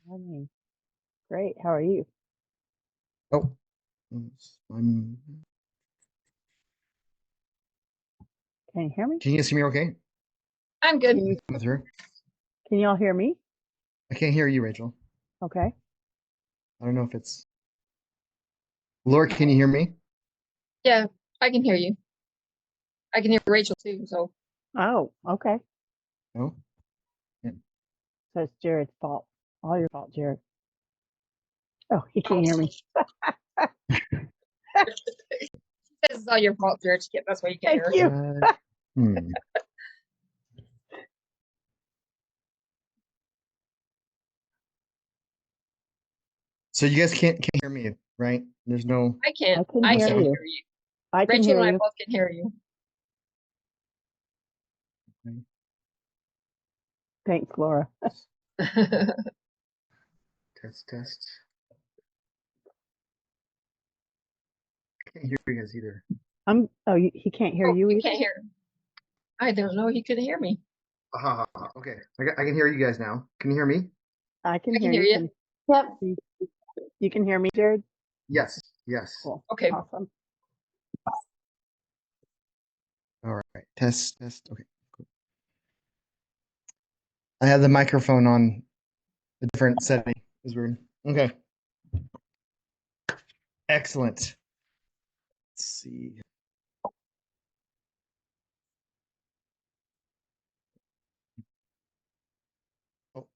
Morning. Great. How are you? Oh, I'm. Can you hear me? Can you guys hear me okay? I'm good. Can you With her? can you all hear me? I can't hear you, Rachel. Okay. I don't know if it's. Laura, can you hear me? Yeah, I can hear you. I can hear Rachel too, so Oh, okay. No? Yeah. So it's Jared's fault. All your fault, Jared. Oh, he can't hear me. this is all your fault, Jared. That's why you can't Thank hear. you. Hmm. So you guys can't hear me, right? There's no. I can. I can I hear can sound? you. hear you. I can Rachel hear and I you. both can hear you. Okay. Thanks, Laura. Test. I can't hear you guys either. He can't hear Oh, you you either? can't hear. I don't know. He couldn't hear me. Okay. I can hear you guys now. Can you hear me? I can I hear can hear you. you. Yep. You can hear me, Jared? Yes. Cool. Okay. Awesome. All right. Test. Okay. Cool. I have the microphone on a different setting. Is weird. Okay. Excellent. Let's see. Oh.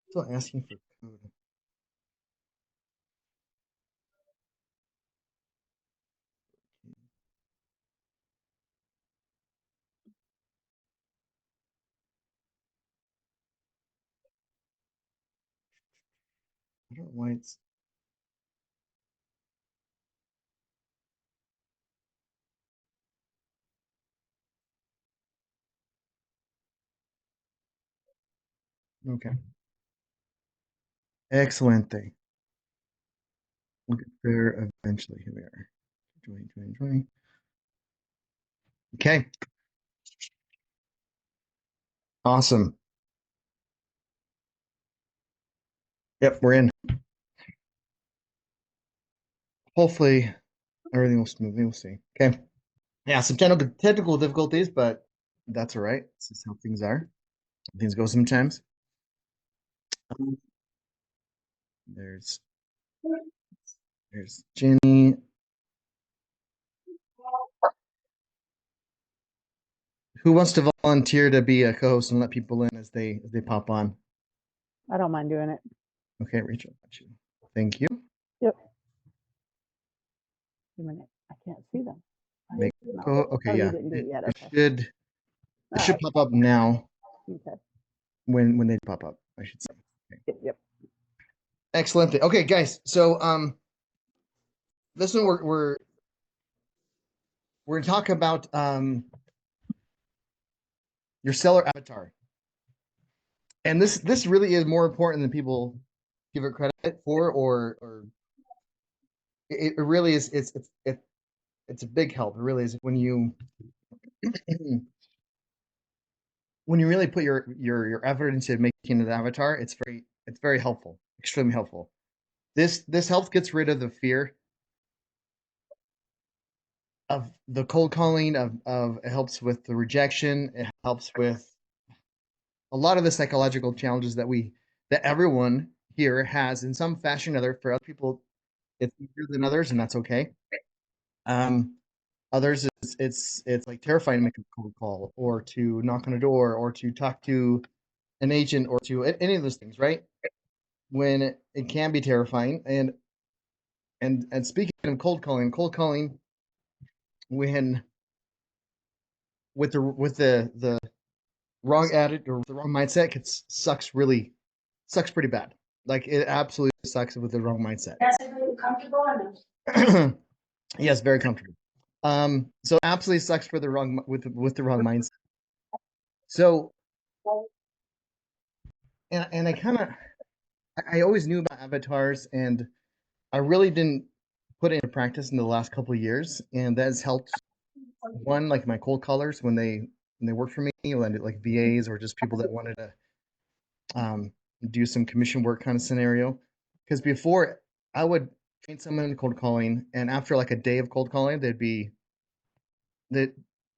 Still asking for code. I don't know why it's. Okay. Excellent thing. We'll get there eventually. Here we are. 2020. Okay. Awesome. Yep, we're in. Hopefully everything will smoothly. We'll see. Okay. Yeah, some technical difficulties, but that's all right. This is how things are. Things go sometimes. Um, There's Jenny. Who wants to volunteer to be a co-host and let people in as they pop on? I don't mind doing it. Okay, Rachel, got you. Thank you. Yep. Wait a minute. I can't see them. Make No. okay, Oh, you yeah. didn't do it yet. It Okay. should All right. pop up now Okay. when they pop up, I should say. Okay. Yep. Excellent. Okay, guys. So this one we're gonna talk about your seller avatar. And this really is more important than people give it credit for, or it really is. It's a big help. It really is when you when you really put your effort into making an avatar. It's very helpful, extremely helpful. This helps gets rid of the fear of the cold calling of it helps with the rejection. It helps with a lot of the psychological challenges that everyone here has in some fashion or other. For other people, it's easier than others, and that's okay. Um, Others, it's like terrifying to make a cold call or to knock on a door or to talk to an agent or to any of those things, right? When it can be terrifying. And speaking of cold calling when with the wrong attitude or the wrong mindset, sucks pretty bad. Like it absolutely sucks with the wrong mindset. That's really comfortable. Yes, very comfortable. So absolutely sucks for the wrong with the wrong mindset. So and I always knew about avatars, and I really didn't put it into practice in the last couple of years, and that has helped. One, like my cold callers when they and they work for me, like VAs or just people that wanted to do some commission work kind of scenario. Because before I would train someone in cold calling, and after like a day of cold calling, that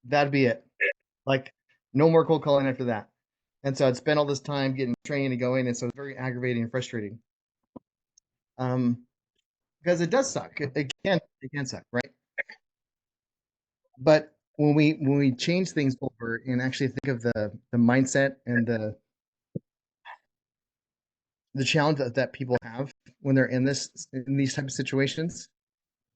that'd be it. Like no more cold calling after that. And so I'd spend all this time getting trained and going, and so it's very aggravating and frustrating. Because it does suck. It can suck, right? But when we change things over and actually think of the mindset and the challenge that people have when they're in these type of situations,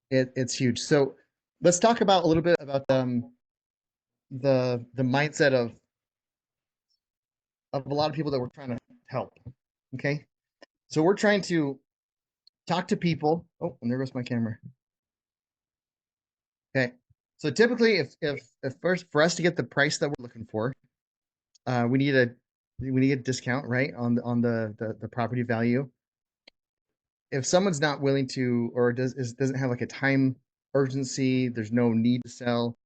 it's huge. So let's talk about a little bit about the mindset of a lot of people that we're trying to help. Okay, so we're trying to talk to people. Oh, and there goes my camera. Okay, so typically, if first for us to get the price that we're looking for, we need a discount, right, on the property value. If someone's not willing to, or doesn't have like a time urgency, there's no need to sell,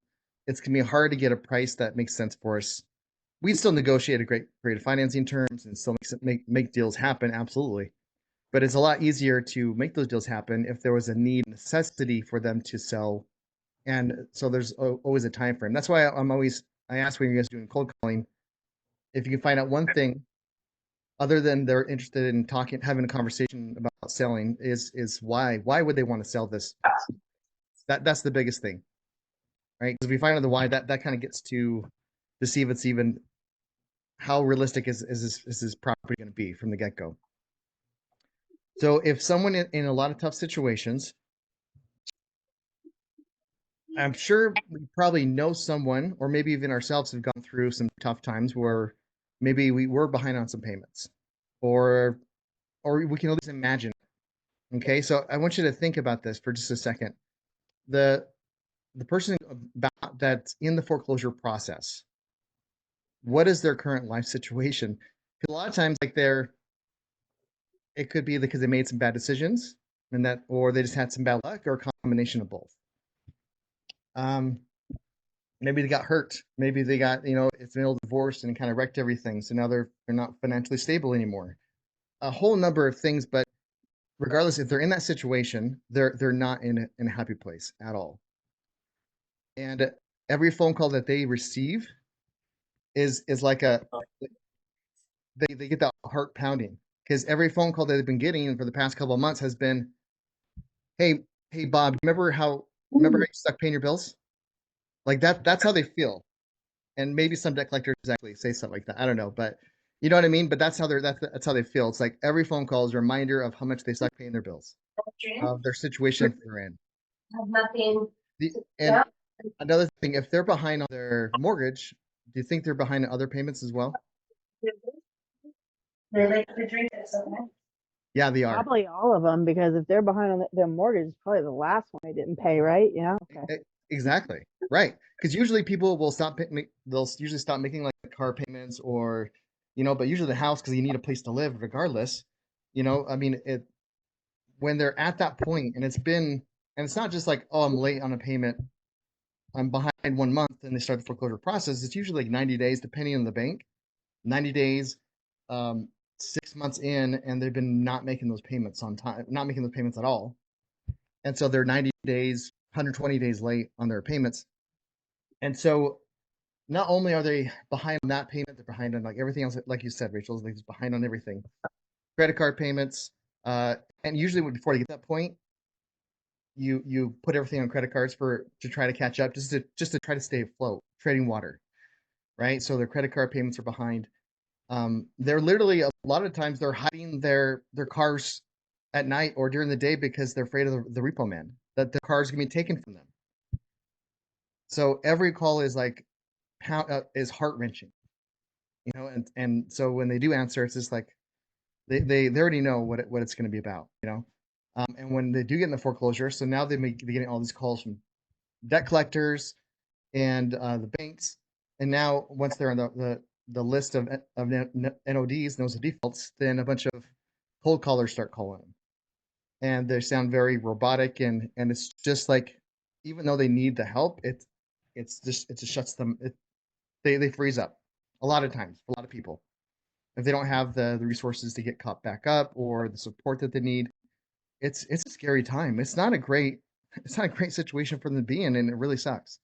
it's gonna be hard to get a price that makes sense for us. We still negotiate a great financing terms and still make deals happen, absolutely. But it's a lot easier to make those deals happen if there was a necessity for them to sell, and so there's always a time frame. That's why I ask when you guys are doing cold calling, if you can find out one thing other than they're interested in talking, having a conversation about selling, is why would they want to sell this? That's the biggest thing, right? Because if we find out the why, that kind of gets to see if it's even how realistic is this property going to be from the get-go. So if someone in a lot of tough situations, I'm sure we probably know someone, or maybe even ourselves have gone through some tough times where maybe we were behind on some payments, or we can at least imagine. Okay, so I want you to think about this for just a second. The the person that's in the foreclosure process, what is their current life situation? Because a lot of times, like it could be because they made some bad decisions, or they just had some bad luck, or a combination of both. Um, Maybe they got hurt. Maybe they got, it's an old divorce and kind of wrecked everything. So now they're not financially stable anymore. A whole number of things, but regardless, if they're in that situation, they're not in a happy place at all. And every phone call that they receive is like they get that heart pounding, because every phone call that they've been getting for the past couple of months has been, hey Bob, remember how you stuck paying your bills? Like that's how they feel. And maybe some debt collectors actually say something like that. I don't know, but you know what I mean. But that's how they feel. It's like every phone call is a reminder of how much they suck paying their bills, of their situation they're in. And another thing, if they're behind on their mortgage, do you think they're behind on other payments as well? Yeah, they are. Probably all of them, because if they're behind on their mortgage, it's probably the last one they didn't pay, right? Yeah. Okay. Exactly. Right. Because usually people will they'll usually stop making like car payments, or, but usually the house, because you need a place to live regardless. I mean, when they're at that point, and it's not just like, oh, I'm late on a payment, I'm behind 1 month, and they start the foreclosure process. It's usually like 90 days, depending on the bank, 90 days, 6 months in, and they've been not making those payments on time, not making those payments at all. And so they're 90 days, 120 days late on their payments. And so not only are they behind on that payment, they're behind on like everything else. Like you said, Rachel, like behind on everything. Credit card payments, and usually before you get that point, you put everything on credit cards to try to catch up, just to try to stay afloat, trading water, right? So their credit card payments are behind. They're literally, a lot of times they're hiding their cars at night or during the day because they're afraid of the repo man, that the car is gonna be taken from them. So every call is like is heart wrenching, and so when they do answer, it's just like they already know what it's going to be about. And when they do get in the foreclosure, so now they may be getting all these calls from debt collectors and the banks, and now once they're on the list of NODs, notice of defaults, then a bunch of cold callers start calling them, and they sound very robotic, and it's just like, even though they need the help, it just shuts them. they freeze up a lot of times for a lot of people if they don't have the resources to get caught back up or the support that they need. It's a scary time. It's not a great situation for them to be in, and it really sucks.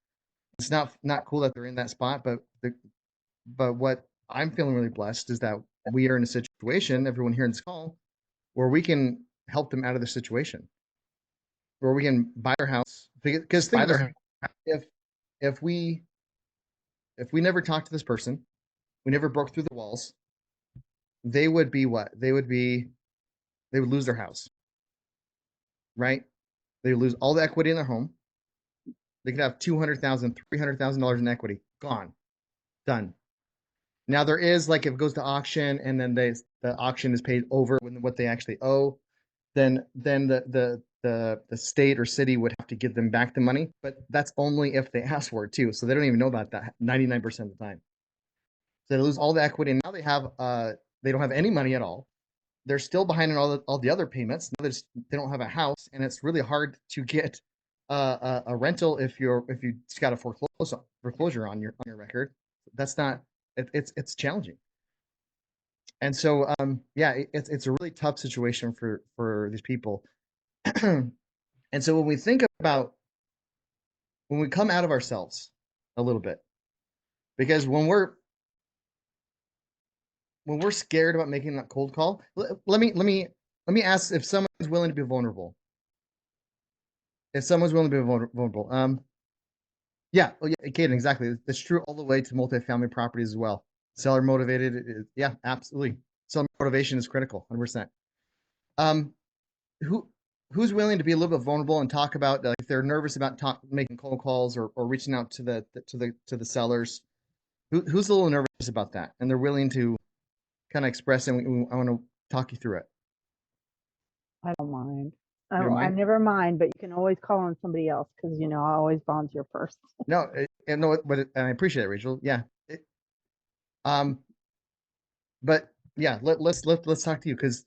It's not cool that they're in that spot, but what I'm feeling really blessed is that we are in a situation, everyone here in this call, where we can help them out of the situation, where we can buy their house. Because think of this, if if we if we never talked to this person, we never broke through the walls, they would be what? They would lose their house, right? They would lose all the equity in their home. They could have $200,000, $300,000 in equity, gone, done. Now there is like if it goes to auction and then the auction is paid over what they actually owe, then the state or city would have to give them back the money, but that's only if they ask for it too. So they don't even know about that 99% of the time. So they lose all the equity, and now they don't have any money at all. They're still behind in all the other payments. Now they don't have a house, and it's really hard to get a rental if you just got a foreclosure on your record. That's not it's challenging. And so yeah, it's a really tough situation for these people. And so when we think about when we come out of ourselves a little bit, because when we're scared about making that cold call, let me ask if someone's willing to be vulnerable. If someone's willing to be vulnerable, yeah, well, yeah, Caden, exactly. It's true all the way to multifamily properties as well. Seller motivated, yeah, absolutely. Seller motivation is critical, 100%. Um, who who's willing to be a little bit vulnerable and talk about if they're nervous about making cold calls or reaching out to the sellers? Who's a little nervous about that, and they're willing to kind of express, and I want to talk you through it. I don't mind. You don't I mind? never mind, but you can always call on somebody else because I always volunteer first. No, no, and I appreciate it, Rachel. Yeah. Um, but yeah, let's talk to you because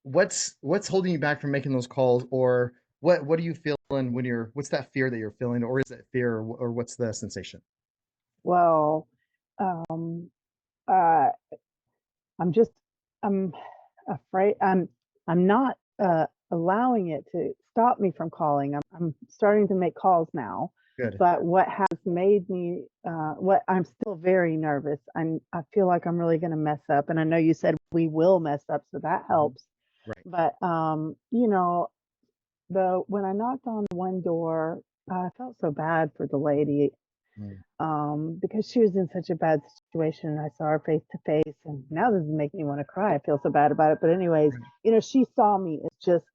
what's holding you back from making those calls, or what are you feeling when what's that fear that you're feeling, or is it fear, or what's the sensation? Well, um, uh, I'm just I'm afraid I'm not allowing it to stop me from calling. I'm starting to make calls now, Good. but what has made me what I'm still very nervous. I feel like I'm really going to mess up, and I know you said we will mess up, so that helps. Right. But the when I knocked on one door, I felt so bad for the lady Mm. because she was in such a bad situation. And I saw her face to face, and now this is making me want to cry. I feel so bad about it. But anyways, Right. she saw me. It's just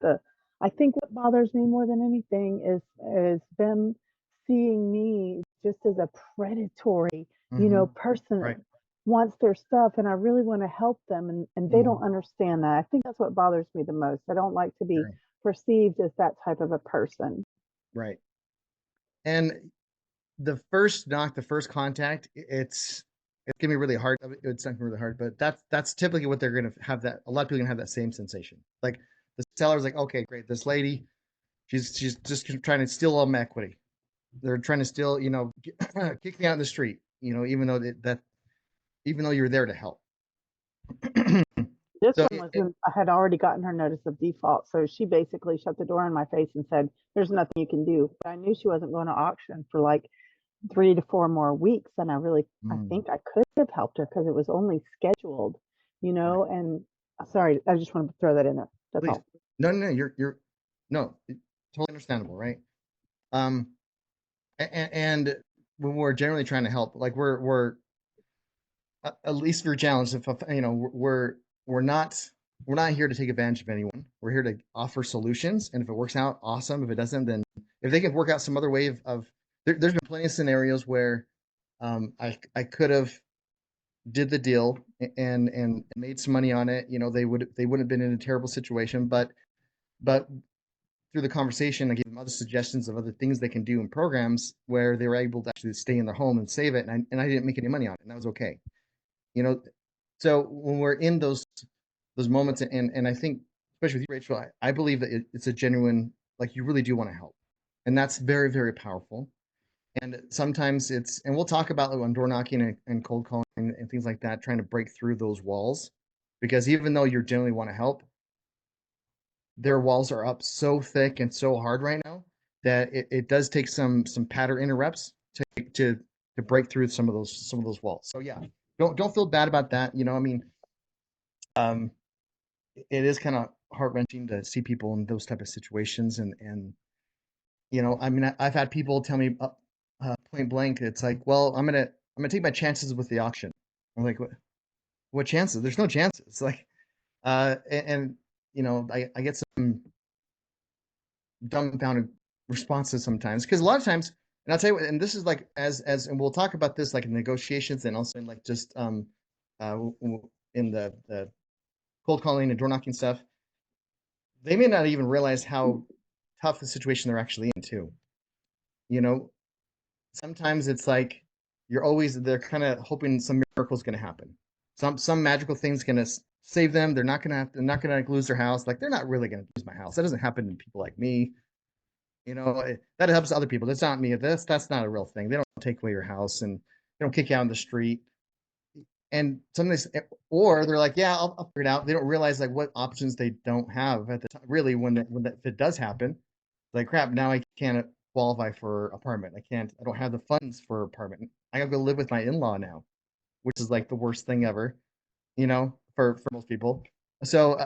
I think what bothers me more than anything is them seeing me just as a predatory, person Right. that wants their stuff, and I really want to help them, and they don't understand that. I think that's what bothers me the most. I don't like to be Sure. perceived as that type of a person. Right. And the first knock, the first contact, it's gonna be really hard. It's not gonna be really hard, but that's typically what they're gonna have. That a lot of people are gonna have that same sensation. Like the seller's like, okay, great, this lady, she's just trying to steal all my equity. They're trying to steal, kick me out in the street. Even though you're there to help. This So one was I had already gotten her notice of default, so she basically shut the door in my face and said, "There's nothing you can do." But I knew she wasn't going to auction for like 3 to 4 more weeks, and I think I could have helped her because it was only scheduled, right. And sorry, I just wanted to throw that in there. That's Please, all. no, you're no, totally understandable, right? Um, and when we're generally trying to help, like we're at least for challenge, if we're not we're not here to take advantage of anyone. We're here to offer solutions, and if it works out, awesome. If it doesn't, then if they can work out some other way there's been plenty of scenarios where I could have did the deal and made some money on it. They wouldn't have been in a terrible situation, but through the conversation, I gave them other suggestions of other things they can do in programs where they were able to actually stay in their home and save it, and I didn't make any money on it, and that was okay. you know so when we're in those moments, and I think especially with you, Rachel, I believe that it's a genuine, like, you really do want to help, and that's very, very powerful. And sometimes and we'll talk about when door knocking and cold calling and things like that, trying to break through those walls, because even though you generally want to help, their walls are up so thick and so hard right now that it does take some pattern interrupts to break through some of those walls. So yeah, don't feel bad about that. I mean, um, it is kind of heart wrenching to see people in those type of situations, and I mean, I've had people tell me point blank, it's like, well, I'm gonna take my chances with the auction. I'm like, what chances? There's no chances. Like, and I get some dumbfounded responses sometimes, because a lot of times, and I'll tell you what, and this is like and we'll talk about this like in negotiations, and also in like just in the cold calling and door knocking stuff. They may not even realize how tough the situation they're actually in too. You know, Sometimes it's like they're kind of hoping some miracle's going to happen. Some magical thing's going to save them. They're not going to lose their house. Like, they're not really going to lose my house. That doesn't happen to people like me. That helps other people. That's not me. That's not a real thing. They don't take away your house, and they don't kick you out in the street. And sometimes, or they're like, yeah, I'll figure it out. They don't realize like what options they don't have at the time. Really, if it does happen, like, crap, now I can't qualify for apartment. I don't have the funds for apartment. I gotta go live with my in-law now, which is like the worst thing ever, for most people. So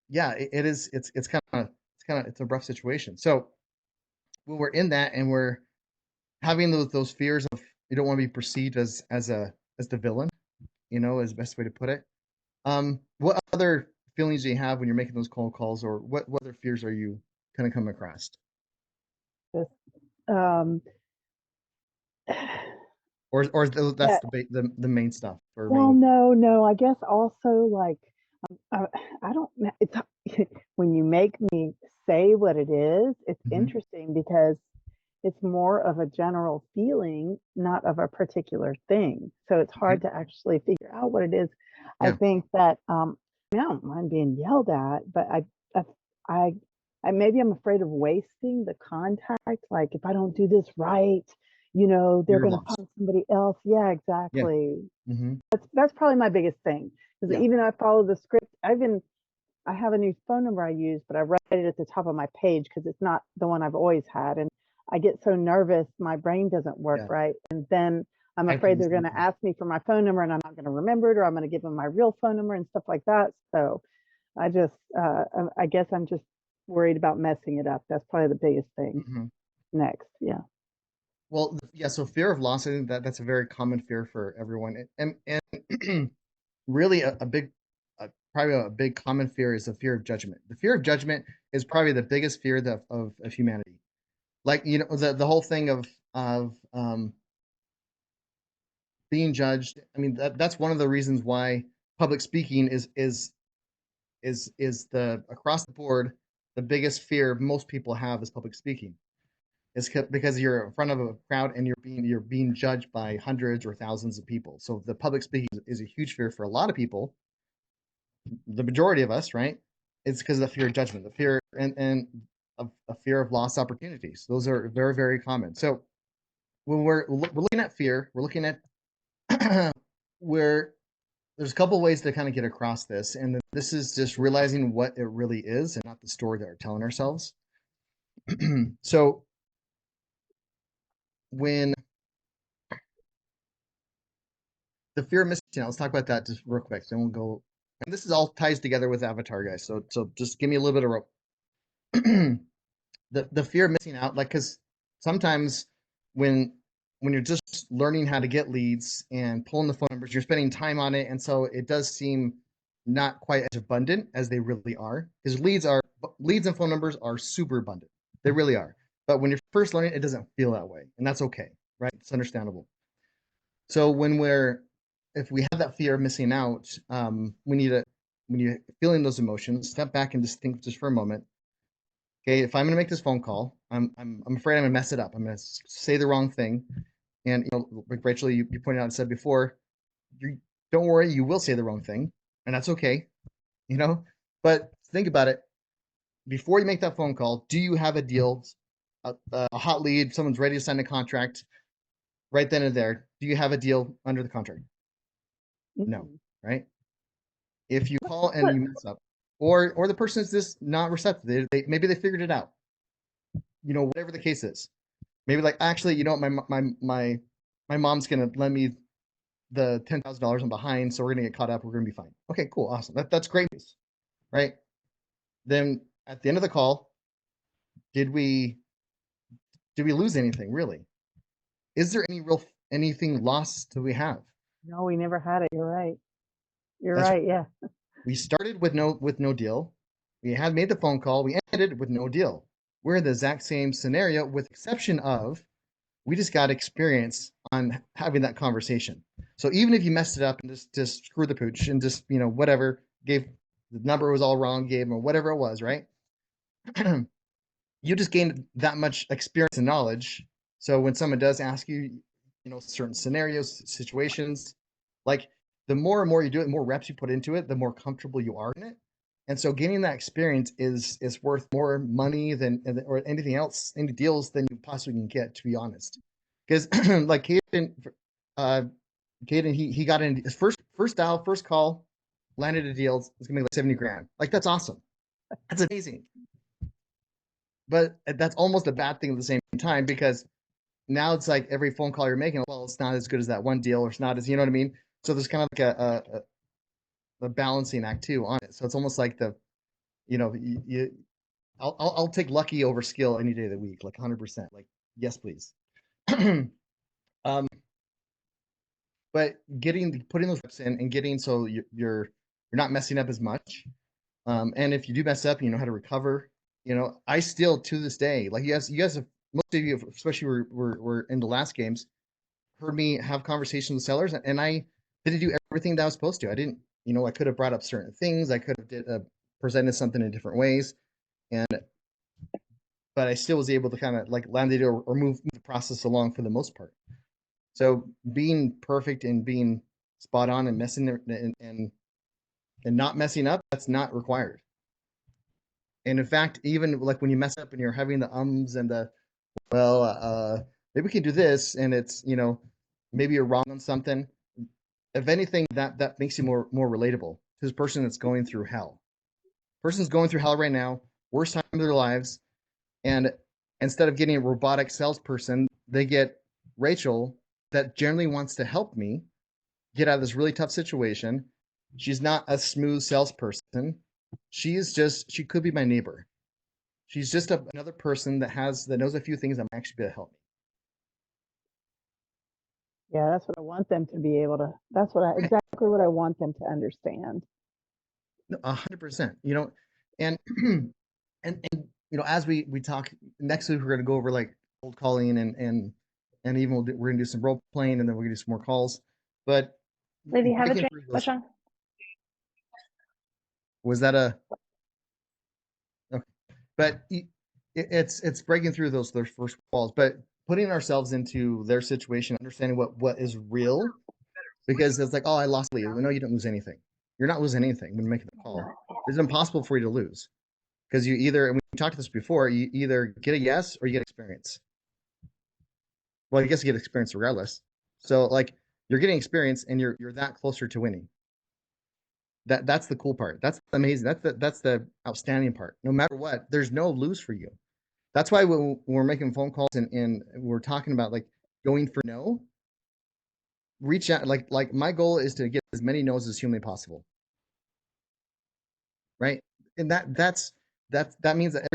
yeah, it is. It's a rough situation. So when we're in that and we're having those fears of, you don't want to be perceived as the villain, is the best way to put it. What other feelings do you have when you're making those cold calls, or what other fears are you kind of coming across? Just, um, Or that's that, the main stuff, or well, main. no, I guess also like, uh, I don't know. It's when you make me say what it is, it's Mhm. interesting because it's more of a general feeling, not of a particular thing. So it's Okay. hard to actually figure out what it is. I Yeah. think that I don't mind being yelled at, but I, I, maybe I'm afraid of wasting the contact. Like if I don't do this right, they're You're going to lost. find somebody else. Yeah, Yeah. exactly. Hmm. That's probably my biggest thing. Because Yeah. even though I follow the script, I have a new phone number I use, but I write it at the top of my page because it's not the one I've always had. And I get so nervous, my brain doesn't work Yeah. right. And then I'm I have to do afraid the they're same going to thing. ask me for my phone number and I'm not going to remember it, or I'm going to give them my real phone number and stuff like that. So I guess I'm just worried about messing it up. That's probably the biggest thing Hmm. next. Yeah. Well, yeah. So fear of loss, I think that's a very common fear for everyone, and really probably a big common fear is the fear of judgment. The fear of judgment is probably the biggest fear of humanity. Like, the whole thing of being judged. I mean, that's one of the reasons why public speaking is the across the board the biggest fear most people have is public speaking. It's because you're in front of a crowd and you're being judged by hundreds or thousands of people. So the public speaking is a huge fear for a lot of people, the majority of us, right? It's because of the fear of judgment, the fear and a fear of lost opportunities. Those are very, very common. So when we're looking at fear, we're looking at where there's a couple ways to kind of get across this, and this is just realizing what it really is and not the story that we're telling ourselves. So when the fear of missing out, let's talk about that just real quick. Then we'll go, and this is all ties together with Avatar, guys. So just give me a little bit of rope. The fear of missing out, like, because sometimes when you're just learning how to get leads and pulling the phone numbers, you're spending time on it, and so it does seem not quite as abundant as they really are, because leads and phone numbers are super abundant. They really are. But when you're first learning, it doesn't feel that way, and that's okay, right? It's understandable. So if we have that fear of missing out, we need to, when you're feeling those emotions, step back and just think just for a moment. Okay, if I'm going to make this phone call, I'm afraid I'm going to mess it up. I'm going to say the wrong thing. And like Rachel, you pointed out and said before, you don't worry, you will say the wrong thing, and that's okay. You know, but think about it. Before you make that phone call, do you have a deal, a hot lead? Someone's ready to sign a contract. right then and there, do you have a deal under the contract? No, Mm. right? If you call and But you mess up, or the person is just not receptive, maybe they figured it out. Whatever the case is, maybe like actually, my mom's gonna lend me the $10,000 I'm behind, so we're gonna get caught up. We're gonna be fine. Okay, cool, awesome. That's great news, right? Then at the end of the call, did we lose anything really? Is there anything lost that we have? no, we never had it. You're right. You're That's right. Yeah. We started with no deal. We had made the phone call. We ended with no deal. We're in the exact same scenario, with exception of we just got experience on having that conversation. So even if you messed it up and just screwed the pooch and just whatever, gave the number was all wrong, gave them or whatever it was, right? You just gained that much experience and knowledge. So when someone does ask you, certain scenarios, situations, like the more and more you do it, the more reps you put into it, the more comfortable you are in it. And so gaining that experience is worth more money than or anything else, any deals than you possibly can get, to be honest. Because like Caden, he got in his first dial, first call, landed a deal. It's gonna be like 70 grand. Like that's awesome. That's amazing. But that's almost a bad thing at the same time, because now it's like every phone call you're making, well, it's not as good as that one deal, or it's not as, you know what I mean? So there's kind of like a balancing act too on it. So it's almost like I'll take lucky over skill any day of the week, like 100%. Like, yes, please. um, but putting those reps in and getting so you're not messing up as much. And if you do mess up, you know how to recover. I still to this day, like you guys have, most of you, especially were in the last games, heard me have conversations with sellers, and I didn't do everything that I was supposed to. I didn't, I could have brought up certain things. I could have presented something in different ways, and but I still was able to kind of like land it or move the process along for the most part. So being perfect and being spot on and and not messing up, that's not required. And in fact, even like when you mess up and you're having the ums and the, well, maybe we can do this, and it's, maybe you're wrong on something. If anything, that makes you more relatable to this person that's going through hell. Person's going through hell right now, worst time of their lives, and instead of getting a robotic salesperson, they get Rachel, that generally wants to help me get out of this really tough situation. She's not a smooth salesperson. She could be my neighbor. She's just another person that knows a few things that might actually be able to help me. Yeah. That's what I want them to be able to. That's exactly what I want them to understand. 100%. And and as we talk next week, we're going to go over like cold calling and even we're going to do some role playing, and then we're going to do some more calls. But Lady, have a breaking drink. through What's those, wrong? was that a okay? But it's breaking through those first walls, but putting ourselves into their situation, understanding what is real, because it's like, oh, I lost you. No, you don't lose anything. You're not losing anything when you're making the call. It's impossible for you to lose, because you either, and we talked to this before, you either get a yes or you get experience. Well, I guess you get experience regardless. So like you're getting experience, and you're that closer to winning. That's the cool part. That's amazing. That's the outstanding part. No matter what, there's no lose for you. That's why when we're making phone calls and we're talking about like going for no, reach out. Like my goal is to get as many no's as humanly possible, right? And that means that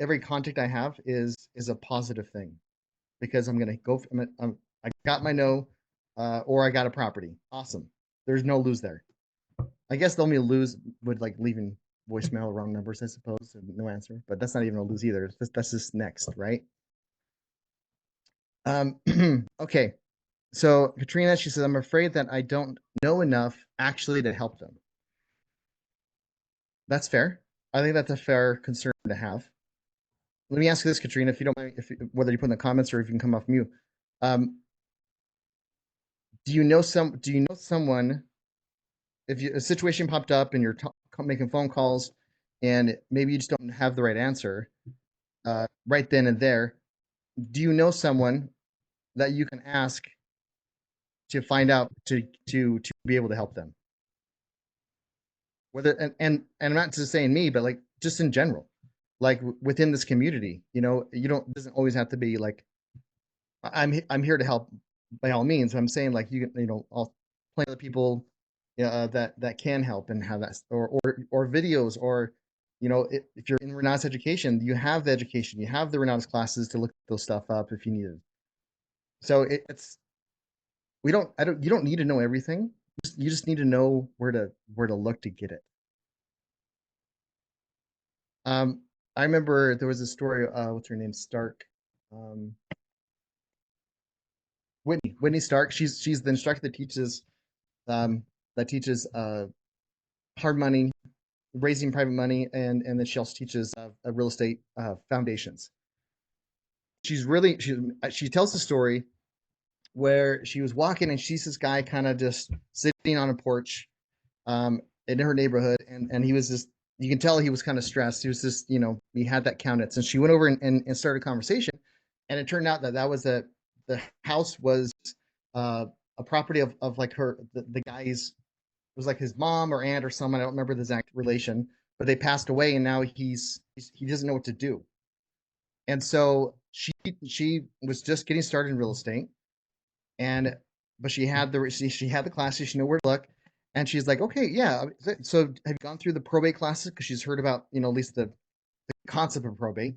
every contact I have is a positive thing, because I'm gonna go. I got my no, or I got a property. Awesome. There's no lose there. I guess the only lose would like leaving voicemail, wrong numbers, I suppose, and no answer. But that's not even a lose either. That's just next, right? Okay. So Katrina, she says, I'm afraid that I don't know enough actually to help them. That's fair. I think that's a fair concern to have. Let me ask you this, Katrina, if you don't mind, whether you put in the comments or if you can come off mute. Um, do you know someone, if a situation popped up and you're making phone calls and maybe you just don't have the right answer right then and there, do you know someone that you can ask to find out to be able to help them. Whether and I'm not just saying me, but like just in general, like within this community, you know, you don't, it doesn't always have to be like I'm here to help by all means. I'm saying like you know, I'll play with people that can help and have that, or videos, or you know, if you're in Renata's education, you have the education, you have the Renata's classes to look those stuff up if you need it. So it's we don't I don't you don't need to know everything. You just need to know where to look to get it. Um, I remember there was a story. What's her name? Stark. Um, Whitney Stark. She's the instructor um, that teaches hard money, raising private money, and then she also teaches real estate foundations. She tells the story where she was walking and she's this guy kind of just sitting on a porch in her neighborhood, and he was just, you can tell he was kind of stressed. He was just, you know, he had that countenance, and she went over and started a conversation, and it turned out that was the house was a property of like the guy's, it was like his mom or aunt or someone, I don't remember the exact relation, but they passed away, and now he doesn't know what to do. And so she was just getting started in real estate, and but she had the classes, she knew where to look, and she's like, okay, yeah. So have you gone through the probate classes? Because she's heard about, you know, at least the concept of probate.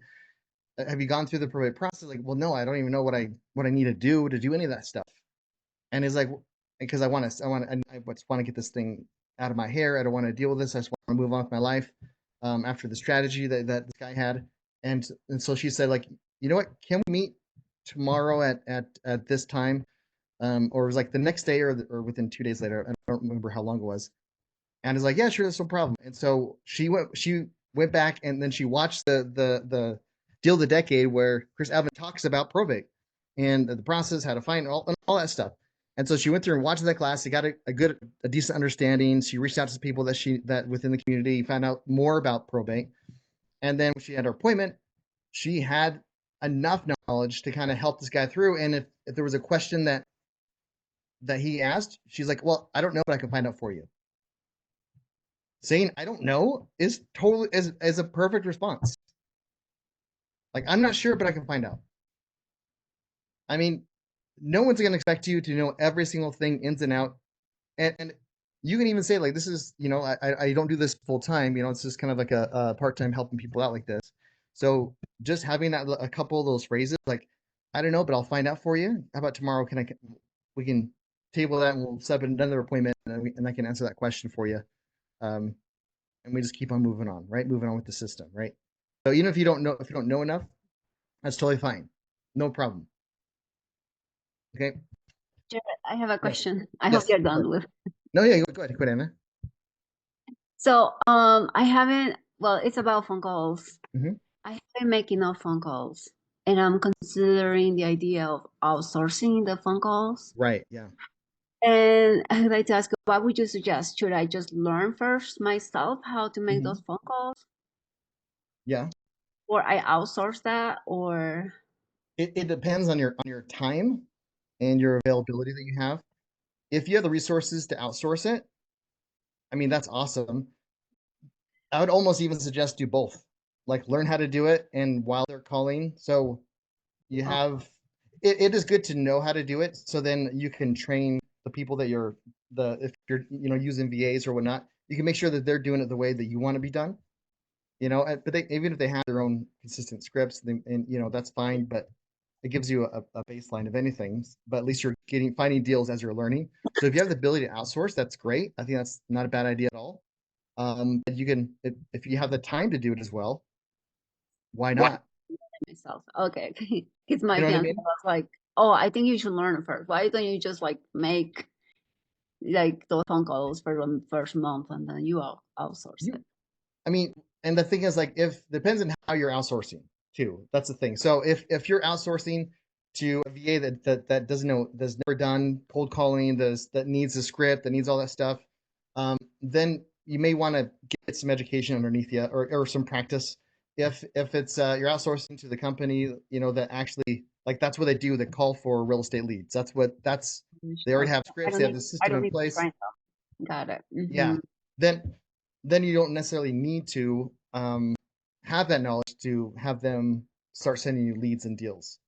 Have you gone through the probate process? Like, well, no, I don't even know what I need to do any of that stuff. And he's like, because I just want to get this thing out of my hair. I don't want to deal with this. I just want to move on with my life. After the strategy that this guy had, and so she said, like, you know what? Can we meet tomorrow at this time? Or it was like the next day, or within 2 days later. I don't remember how long it was. And it's like, yeah, sure, that's no problem. And so she went back, and then she watched the deal of the decade where Chris Evans talks about probate and the process, how to find all that stuff. And so she went through and watched that class. She got a decent understanding. She reached out to people that within the community, found out more about probate. And then when she had her appointment, she had enough knowledge to kind of help this guy through. And if there was a question that he asked, she's like, well, I don't know, but I can find out for you. Saying I don't know is totally is a perfect response. Like, I'm not sure, but I can find out. I mean, no one's going to expect you to know every single thing ins and out. And you can even say, like, this is, you know, I don't do this full time. You know, it's just kind of like a part time helping people out like this. So just having that, a couple of those phrases, like, I don't know, but I'll find out for you. How about tomorrow? We can table that, and we'll set up another appointment, and I can answer that question for you. Um, and we just keep on moving on, right? Moving on with the system, right? So even if you don't know enough, that's totally fine. No problem. Okay. Jared, I have a Yes. question. I hope Yes. you're done with. No, yeah, go ahead, Anna. So, I haven't, well, it's about phone calls. Mhm. I haven't make enough phone calls, and I'm considering the idea of outsourcing the phone calls. Right. Yeah. And I would like to ask, what would you suggest? Should I just learn first myself how to make Mhm. those phone calls, Yeah. or I outsource that, or It depends on your time and your availability that you have. If you have the resources to outsource it, I mean, that's awesome. I would almost even suggest do both. Like, learn how to do it, and while they're calling, so you have it is good to know how to do it, so then you can train the people that if you're, you know, using VAs or whatnot, you can make sure that they're doing it the way that you want to be done, you know. But even if they have their own consistent scripts, and you know, that's fine, but it gives you a baseline of anything. But at least you're finding deals as you're learning. So if you have the ability to outsource, that's great. I think that's not a bad idea at all. But you can, if you have the time to do it as well, why not? myself? Okay, because my You know what I fiance mean? was like, "Oh, I think you should learn it first. Why don't you just like make like those phone calls for the first month and then you outsource You it?" I mean, and the thing is, like, if depends on how you're outsourcing too. That's the thing. So if you're outsourcing to a VA that doesn't know, that's never done cold calling, that needs a script, that needs all that stuff, then you may want to get some education underneath you, or some practice. If it's you're outsourcing to the company, you know, that actually Like that's what they do. They call for real estate leads. They already have I scripts. don't They have need, the I system don't in need to place. train them. Got it. Yeah. Then you don't necessarily need to have that knowledge to have them start sending you leads and deals.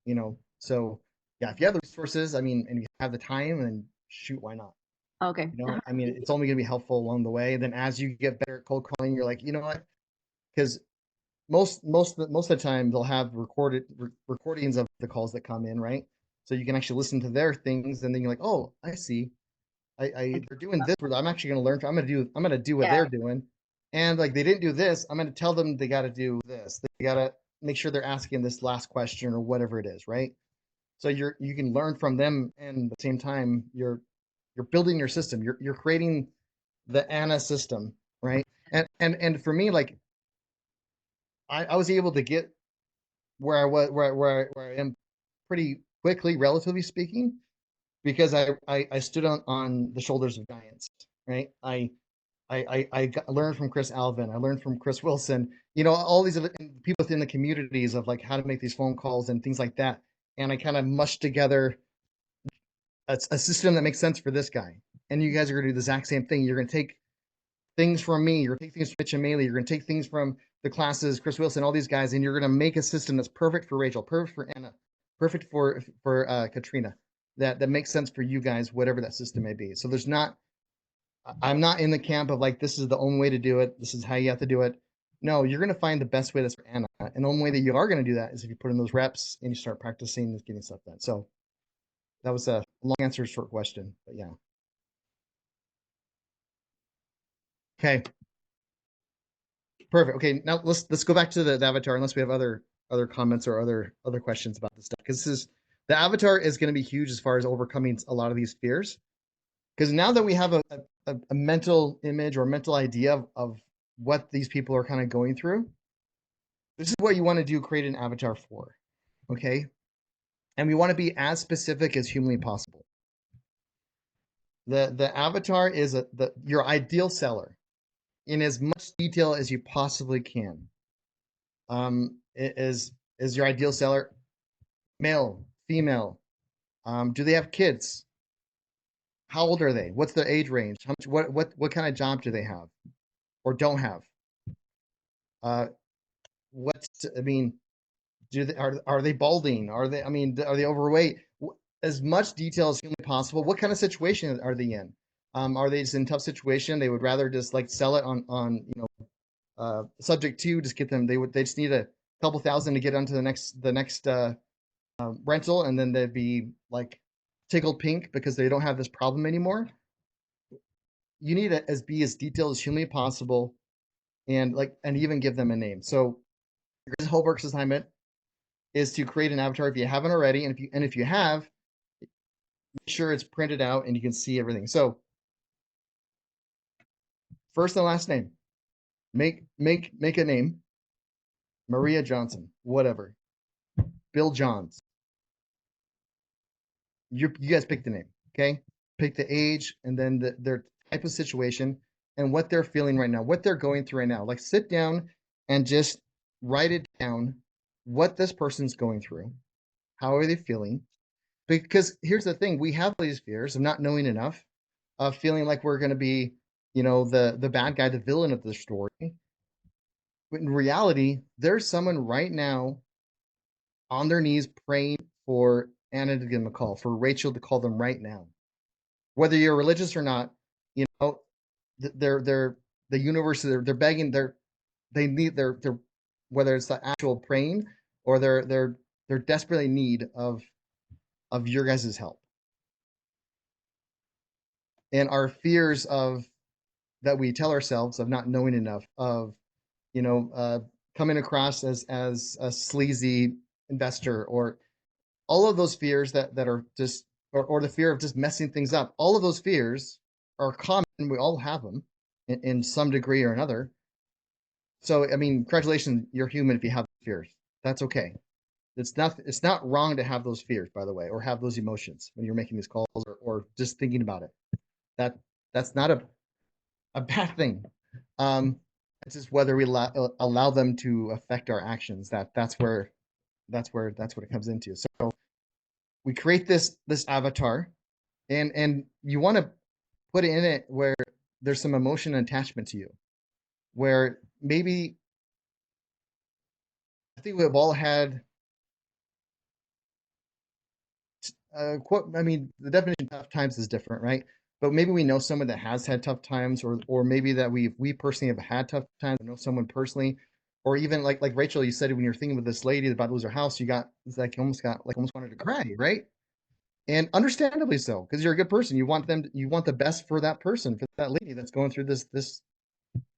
So yeah, if you have the resources, I mean, and you have the time, then shoot, why not? Okay. I mean, it's only going to be helpful along the way. Then as you get better at cold calling, you're like, you know what? Because most of the time they'll have recordings of the calls that come in, right? So you can actually listen to their things, and then you're like, oh, I see. They're doing this. I'm actually going to learn. I'm going to do what Yeah. they're doing, and like they didn't do this, I'm going to tell them they got to do this. They got to make sure they're asking this last question or whatever it is, right? So you can learn from them, and at the same time you're building your system. You're creating the Anna system, right? And for me, like I was able to get where I was where I am pretty quickly, relatively speaking, because I stood on the shoulders of giants, right? Learned from Chris Alvin. I learned from Chris Wilson. All these other people within the communities of like how to make these phone calls and things like that. And I kind of mushed together a system that makes sense for this guy. And you guys are going to do the exact same thing. You're going to take things from me. You're going to take things from Mitch and Maley. You're going to take things from the classes, Chris Wilson, all these guys, and you're going to make a system that's perfect for Rachel, perfect for Anna, perfect for Katrina. That makes sense for you guys, whatever that system may be. So I'm not in the camp of like this is the only way to do it. This is how you have to do it. No, you're going to find the best way that's for Anna, and the only way that you are going to do that is if you put in those reps and you start practicing and getting stuff done. So that was a long answer, short question, but yeah. Okay. Perfect. Okay, now let's go back to the avatar, unless we have other comments or other questions about this stuff. Because the avatar is going to be huge as far as overcoming a lot of these fears. Because now that we have a mental image or mental idea of what these people are kind of going through, this is what you want to do: create an avatar for. Okay, and we want to be as specific as humanly possible. The avatar is your ideal seller in as much detail as you possibly can. Is your ideal seller male, female? Do they have kids? How old are they? What's their age range? How much? What kind of job do they have, or don't have? Uh, I mean, are they balding? Are they overweight? As much detail as humanly possible. What kind of situation are they in? Are they just in a tough situation? They would rather just like sell it on subject to just get them. They just need a couple thousand to get onto the next rental, and then they'd be like tickled pink because they don't have this problem anymore. You need to be as detailed as humanly possible, and even give them a name. So your homework assignment is to create an avatar if you haven't already, and if you have, make sure it's printed out and you can see everything. So first and last name, make a name. Maria Johnson, whatever. Bill Johns. You guys pick the name, okay? Pick the age and then their type of situation and what they're feeling right now, what they're going through right now. Like sit down and just write it down what this person's going through. How are they feeling? Because here's the thing, we have these fears of not knowing enough, of feeling like we're going to be, the bad guy, the villain of the story. But in reality, there's someone right now on their knees praying for Anna to give them a call, for Rachel to call them right now. Whether you're religious or not, they're the universe. They're begging. They need their whether it's the actual praying or they're desperately in need of your guys' help. And our fears of that we tell ourselves of not knowing enough, of coming across as a sleazy investor, or all of those fears that are just or the fear of just messing things up. All of those fears are common. We all have them in some degree or another. So I mean, congratulations, you're human if you have fears. That's okay. It's not wrong to have those fears, by the way, or have those emotions when you're making these calls, or just thinking about it. That's not a bad thing. It's just whether we allow them to affect our actions. That's where it comes into. So we create this avatar, and you want to put it in it where there's some emotion and attachment to you, where maybe I think we've all had quote. I mean, the definition of tough times is different, right? But maybe we know someone that has had tough times, or maybe that we personally have had tough times. Know someone personally, or even like Rachel, you said when you're thinking with this lady about to lose her house, you got it's like you almost wanted to cry, right? And understandably so, because you're a good person. You want the best for that person, for that lady that's going through this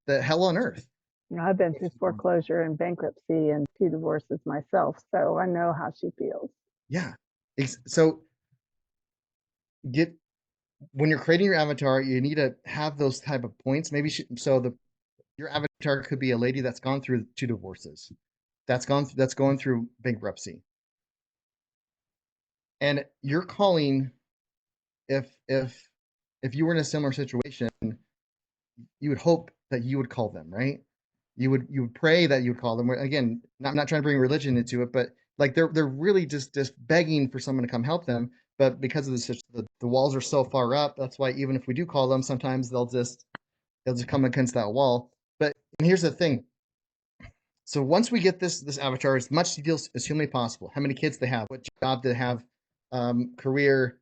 the hell on earth. You know, I've been through foreclosure and bankruptcy and 2 divorces myself, so I know how she feels. Yeah. So get when you're creating your avatar, you need to have those type of points. Maybe so the your avatar could be a lady that's gone through 2 divorces, that's going through bankruptcy, and you're calling if if if you were in a similar situation, you would hope that you would call them, right? You would pray that you would call them. Again, not trying to bring religion into it, but like they're really just begging for someone to come help them. But because of the walls are so far up, that's why even if we do call them, sometimes they'll just come against that wall. But and here's the thing. So once we get this avatar, as much details as humanly possible, how many kids they have, what job they have, career,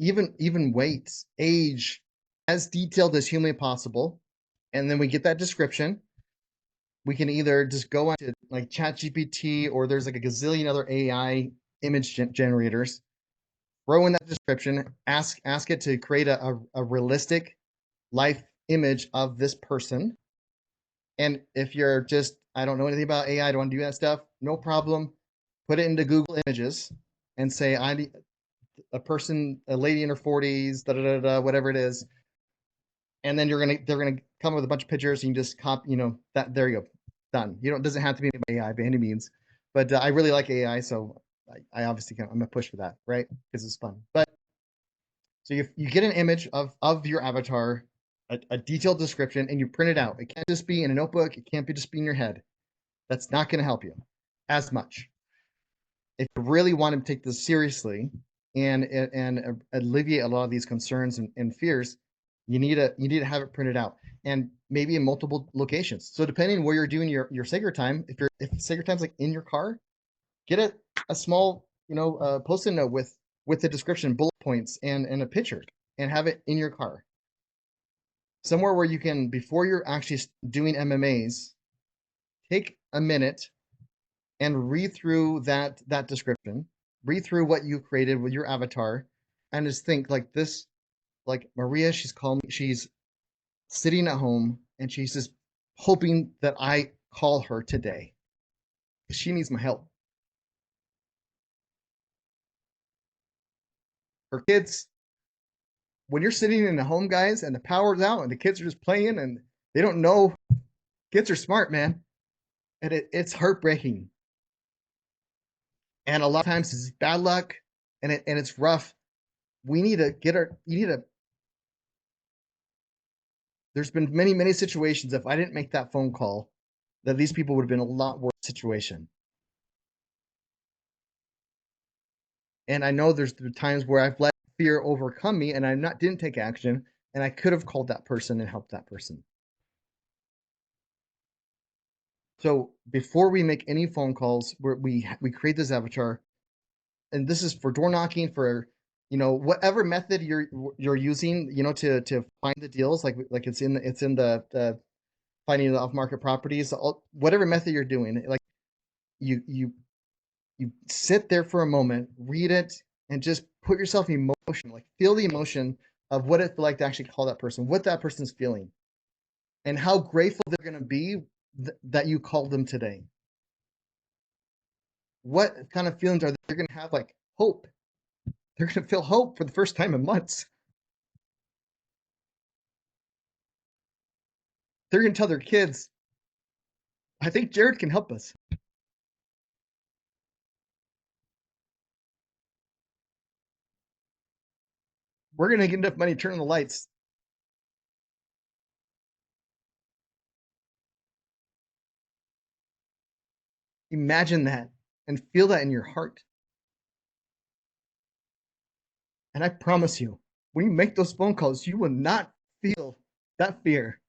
even weights, age, as detailed as humanly possible, and then we get that description. We can either just go onto like ChatGPT, or there's like a gazillion other AI image generators. Throw in that description, ask it to create a realistic life image of this person. And if you're just, I don't know anything about AI, I don't want to do that stuff, no problem. Put it into Google Images and say, I need a person, a lady in her 40s, da da da da, whatever it is. And then they're gonna come up with a bunch of pictures, and you just copy, that there you go, done. You don't It doesn't have to be AI by any means, but I really like AI, so I obviously I'm gonna push for that, right? Because it's fun. But so you get an image of your avatar, a detailed description, and you print it out. It can't just be in a notebook. It can't be just be in your head. That's not going to help you as much. If you really want to take this seriously and alleviate a lot of these concerns and fears, you need to have it printed out, and maybe in multiple locations. So depending on where you're doing your sacred time, if sacred time's like in your car, get a small post-it note with the description, bullet points, and a picture, and have it in your car somewhere where you can, before you're actually doing MMAs, take a minute and read through that description, read through what you created with your avatar, and just think like this, like Maria, she's sitting at home and she's just hoping that I call her today. She needs my help. Her kids, when you're sitting in the home, guys, and the power's out and the kids are just playing and they don't know, kids are smart, man. And it's heartbreaking. And a lot of times it's bad luck, and it's rough. We need to get our you need to There's been many situations, if I didn't make that phone call, that these people would have been a lot worse situation. And I know there's been times where I've let fear overcome me and didn't take action, and I could have called that person and helped that person. So before we make any phone calls, we create this avatar, and this is for door knocking, for whatever method you're using, to find the deals, like it's in the finding the off market properties, whatever method you're doing, like you sit there for a moment, read it, and just put yourself in emotion, like feel the emotion of what it feel like to actually call that person, what that person's feeling, and how grateful they're going to be that you called them today. What kind of feelings are they going to have? Like hope. They're going to feel hope for the first time in months. They're going to tell their kids, I think Jared can help us. We're going to get enough money to turn on the lights. Imagine that and feel that in your heart. And I promise you, when you make those phone calls, you will not feel that fear.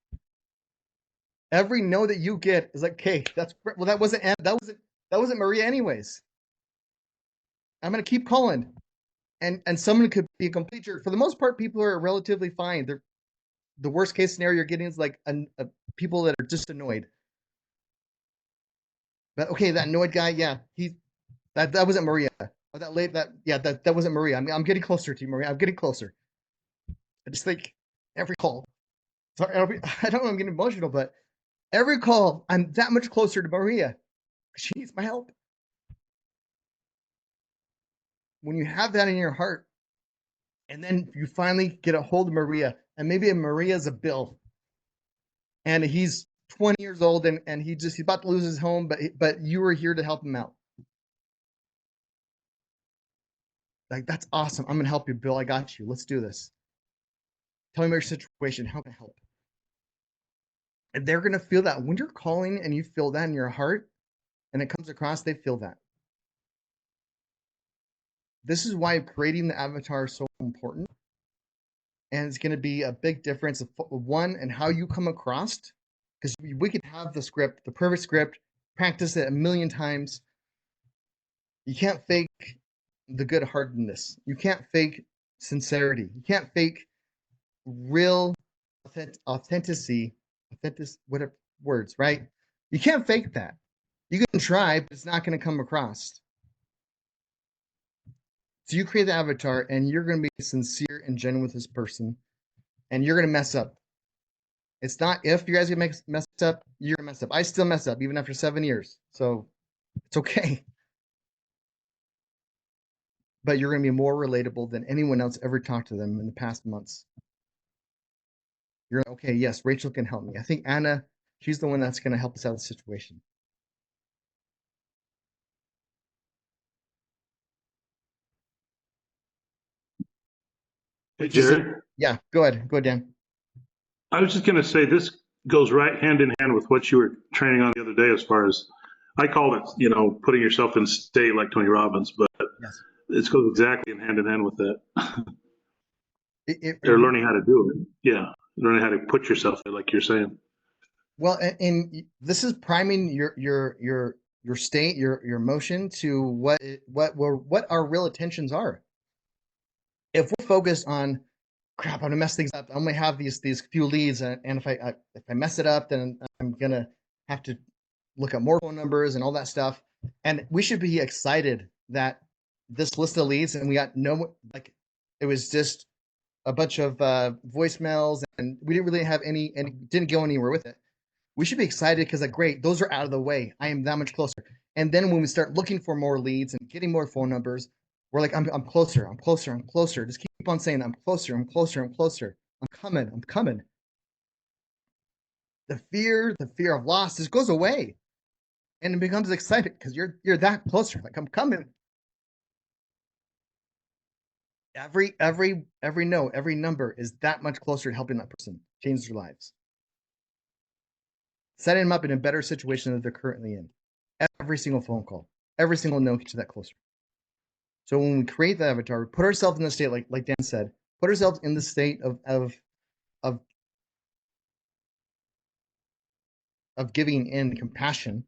Every no that you get is like, okay, that wasn't Maria anyways. I'm gonna keep calling. And someone could be a complete jerk. For the most part, people are relatively fine. The worst case scenario you're getting is like people that are just annoyed. But okay, that annoyed guy, yeah, that wasn't Maria. Or that wasn't Maria. I'm getting closer to you, Maria. I'm getting closer. I just think every call. Sorry, I don't know. I'm getting emotional, but every call, I'm that much closer to Maria. She needs my help. When you have that in your heart, and then you finally get a hold of Maria, and maybe Maria's a Bill, and he's 20 years old, and he's about to lose his home, but you were here to help him out. Like, that's awesome. I'm gonna help you, Bill. I got you. Let's do this. Tell me about your situation. How can I help? And they're gonna feel that when you're calling and you feel that in your heart, and it comes across, they feel that. This is why creating the avatar is so important. And it's going to be a big difference of one and how you come across, because we could have the script, the perfect script, practice it a million times. You can't fake the good-heartedness. You can't fake sincerity. You can't fake real authenticity, whatever words, right? You can't fake that. You can try, but it's not going to come across. So you create the avatar, and you're going to be sincere and genuine with this person, and you're going to mess up. It's not if you guys are going to mess up, you're going to mess up. I still mess up, even after 7 years. So it's okay. But you're going to be more relatable than anyone else ever talked to them in the past months. You're okay, yes, Rachel can help me. I think Anna, she's the one that's going to help us out of the situation. Hey, Jared. Yeah, go ahead. Go ahead, Dan. I was just going to say this goes right hand in hand with what you were training on the other day, as far as I called it, putting yourself in state like Tony Robbins, but Yes. it goes exactly in hand with that. They're They're learning how to do it. Yeah. Learning how to put yourself there, like you're saying. Well, and this is priming your state, your emotion to what our real intentions are. If we're focused on crap, I'm gonna mess things up. I only have these few leads, and if I mess it up, then I'm gonna have to look at more phone numbers and all that stuff. And we should be excited that this list of leads, and we got it was just a bunch of voicemails, and we didn't really have any, and didn't go anywhere with it. We should be excited because, like, great, those are out of the way. I am that much closer. And then when we start looking for more leads and getting more phone numbers, we're like, I'm closer, I'm closer, I'm closer. Just keep on saying, I'm closer, I'm closer, I'm closer. I'm coming, I'm coming. The fear of loss just goes away, and it becomes excited because you're that closer. Like, I'm coming. Every no, every number is that much closer to helping that person change their lives, setting them up in a better situation than they're currently in. Every single phone call, every single no gets you that closer. So when we create the avatar, we put ourselves in the state, like Dan said, put ourselves in the state of giving in compassion.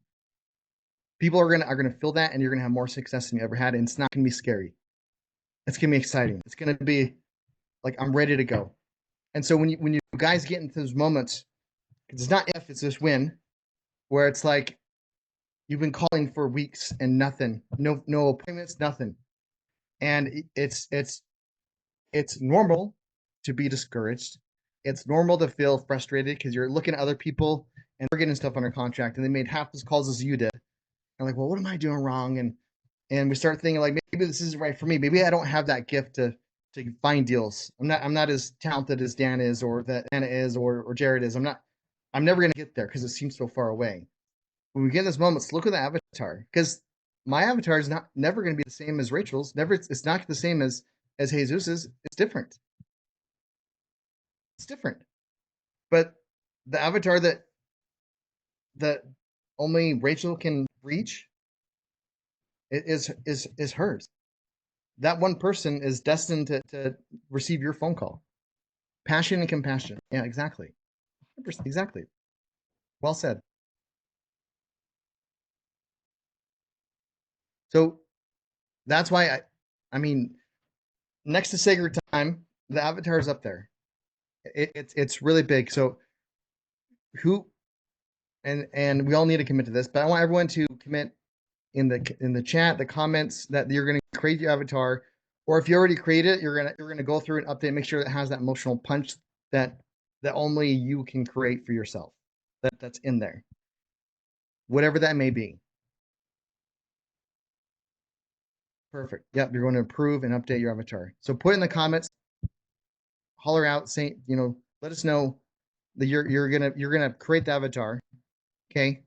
People are gonna feel that, and you're gonna have more success than you ever had, and it's not gonna be scary. It's gonna be exciting. It's gonna be like, I'm ready to go. And so when you guys get into those moments, it's not if, it's just when, where it's like you've been calling for weeks and nothing, no appointments, nothing, and it's normal to be discouraged. It's normal to feel frustrated because you're looking at other people and they're getting stuff under contract and they made half as calls as you did. And like, well, what am I doing wrong? And we start thinking like, maybe this isn't right for me. Maybe I don't have that gift to find deals. I'm not as talented as Dan is, or that Anna is, or Jared is. I'm never gonna get there because it seems so far away. When we get in those moments, look at the avatar, because my avatar is never going to be the same as Rachel's. Never, it's not the same as Jesus's. It's different. It's different. But the avatar that only Rachel can reach is hers. that one person is destined to receive your phone call. Passion and compassion. Yeah, exactly. Exactly. Well said. So that's why I mean, next to Sacred Time, the avatar is up there. It's really big. So who and we all need to commit to this, but I want everyone to commit in the chat, the comments, that you're going to create your avatar, or if you already created it, you're gonna go through and update, make sure that it has that emotional punch that only you can create for yourself. That's in there, whatever that may be. Perfect. Yep, you're going to approve and update your avatar. So put in the comments, holler out, say, let us know that you're gonna create the avatar. Okay.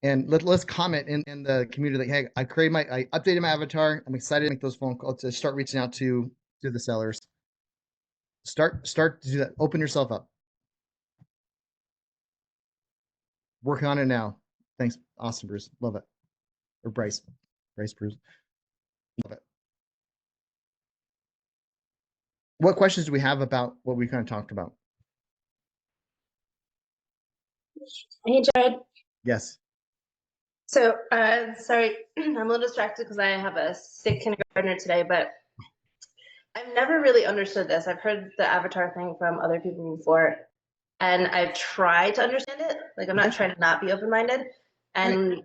And let's comment in the community, like, hey, I updated my avatar. I'm excited to make those phone calls, to start reaching out to the sellers. Start to do that. Open yourself up. Work on it now. Thanks. Awesome, Bruce. Love it. Or Bryce. Bruce. Love it. What questions do we have about what we kind of talked about? Hey, Jared. Yes. So, sorry, I'm a little distracted because I have a sick kindergartner today, but I've never really understood this. I've heard the avatar thing from other people before, and I've tried to understand it. Like, I'm not trying to not be open-minded, and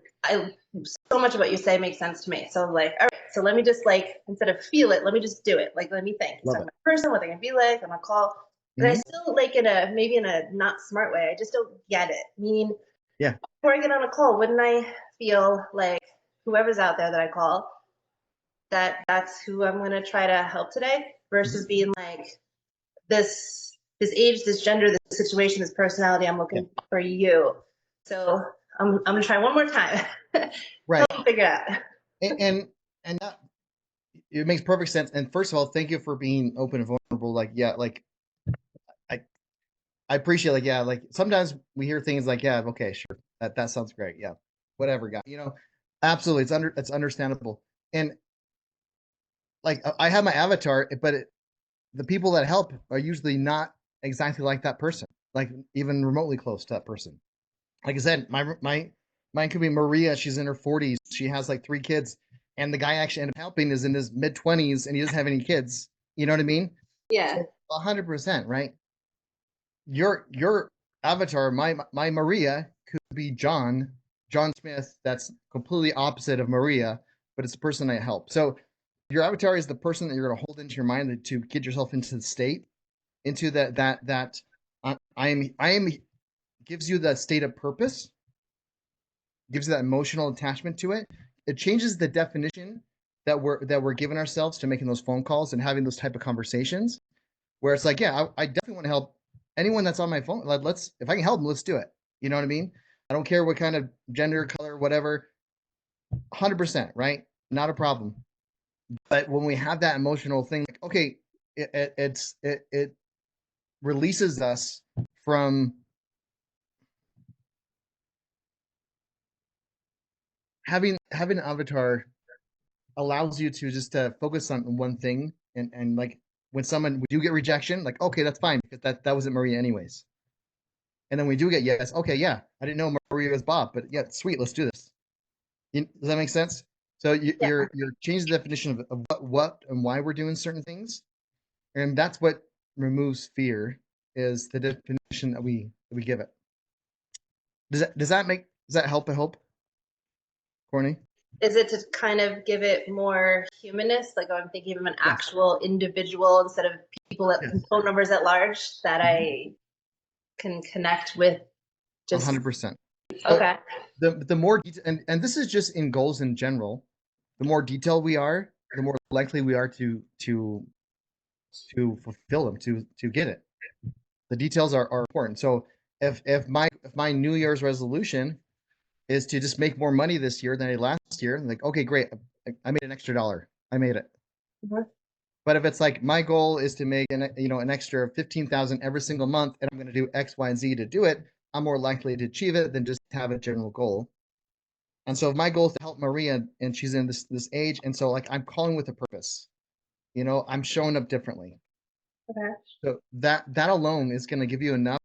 so much of what you say makes sense to me. So, like, all right, so let me just, like, instead of feel it, let me just do it. Like, let me think. So I'm a person, what they're gonna be like, I'm gonna call. But I still, like, maybe in a not smart way, I just don't get it. Meaning, yeah, before I get on a call, wouldn't I feel like whoever's out there that I call, that's who I'm going to try to help today, versus being like, this age, this gender, this situation, this personality, I'm looking for you. So I'm going to try one more time. Right. Help me figure it out. And that, it makes perfect sense. And first of all, thank you for being open and vulnerable. Like, yeah, like I appreciate, like, yeah, like sometimes we hear things like, yeah, okay, sure, that sounds great, yeah, whatever, guy, absolutely, it's understandable. And like, I have my avatar, but the people that help are usually not exactly like that person, like even remotely close to that person. Like I said, mine could be Maria. She's in her 40s. She has like 3 kids, and the guy actually ended up helping is in his mid 20s, and he doesn't have any kids. You know what I mean? Yeah. So 100%, right? Your avatar, my Maria, could be John Smith. That's completely opposite of Maria, but it's the person I help. So your avatar is the person that you're going to hold into your mind to get yourself into the state, into that I am gives you that state of purpose, gives you that emotional attachment to it. It changes the definition that we're giving ourselves to making those phone calls and having those type of conversations, where it's like, yeah, I definitely want to help anyone that's on my phone. Like, if I can help them, let's do it. You know what I mean? I don't care what kind of gender, color, whatever. 100%, right? Not a problem. But when we have that emotional thing, like, okay, it releases us from having an avatar, allows you to just focus on one thing, and like, when we do get rejection, like, okay, that's fine, because that wasn't Maria anyways. And then we do get yes, okay, yeah, I didn't know Maria was Bob, but yeah, sweet, let's do this. Does that make sense? So you're changing the definition of what and why we're doing certain things, and that's what removes fear, is the definition that we give it. Does that help? I hope, Courtney. Is it to kind of give it more humanist? Like, I'm thinking of an actual individual instead of people at phone numbers at large that I can connect with. Just 100%. Okay. The more and this is just in goals in general. The more detailed we are, the more likely we are to fulfill them, to get it. The details are important. So if my New Year's resolution is to just make more money this year than I did last year, like, okay, great, I made an extra $1. I made it. But if it's like, my goal is to make an extra 15,000 every single month, and I'm going to do X, Y, and Z to do it, I'm more likely to achieve it than just have a general goal. And so if my goal is to help Maria, and she's in this age, and so, like, I'm calling with a purpose. I'm showing up differently. Okay. So that alone is going to give you enough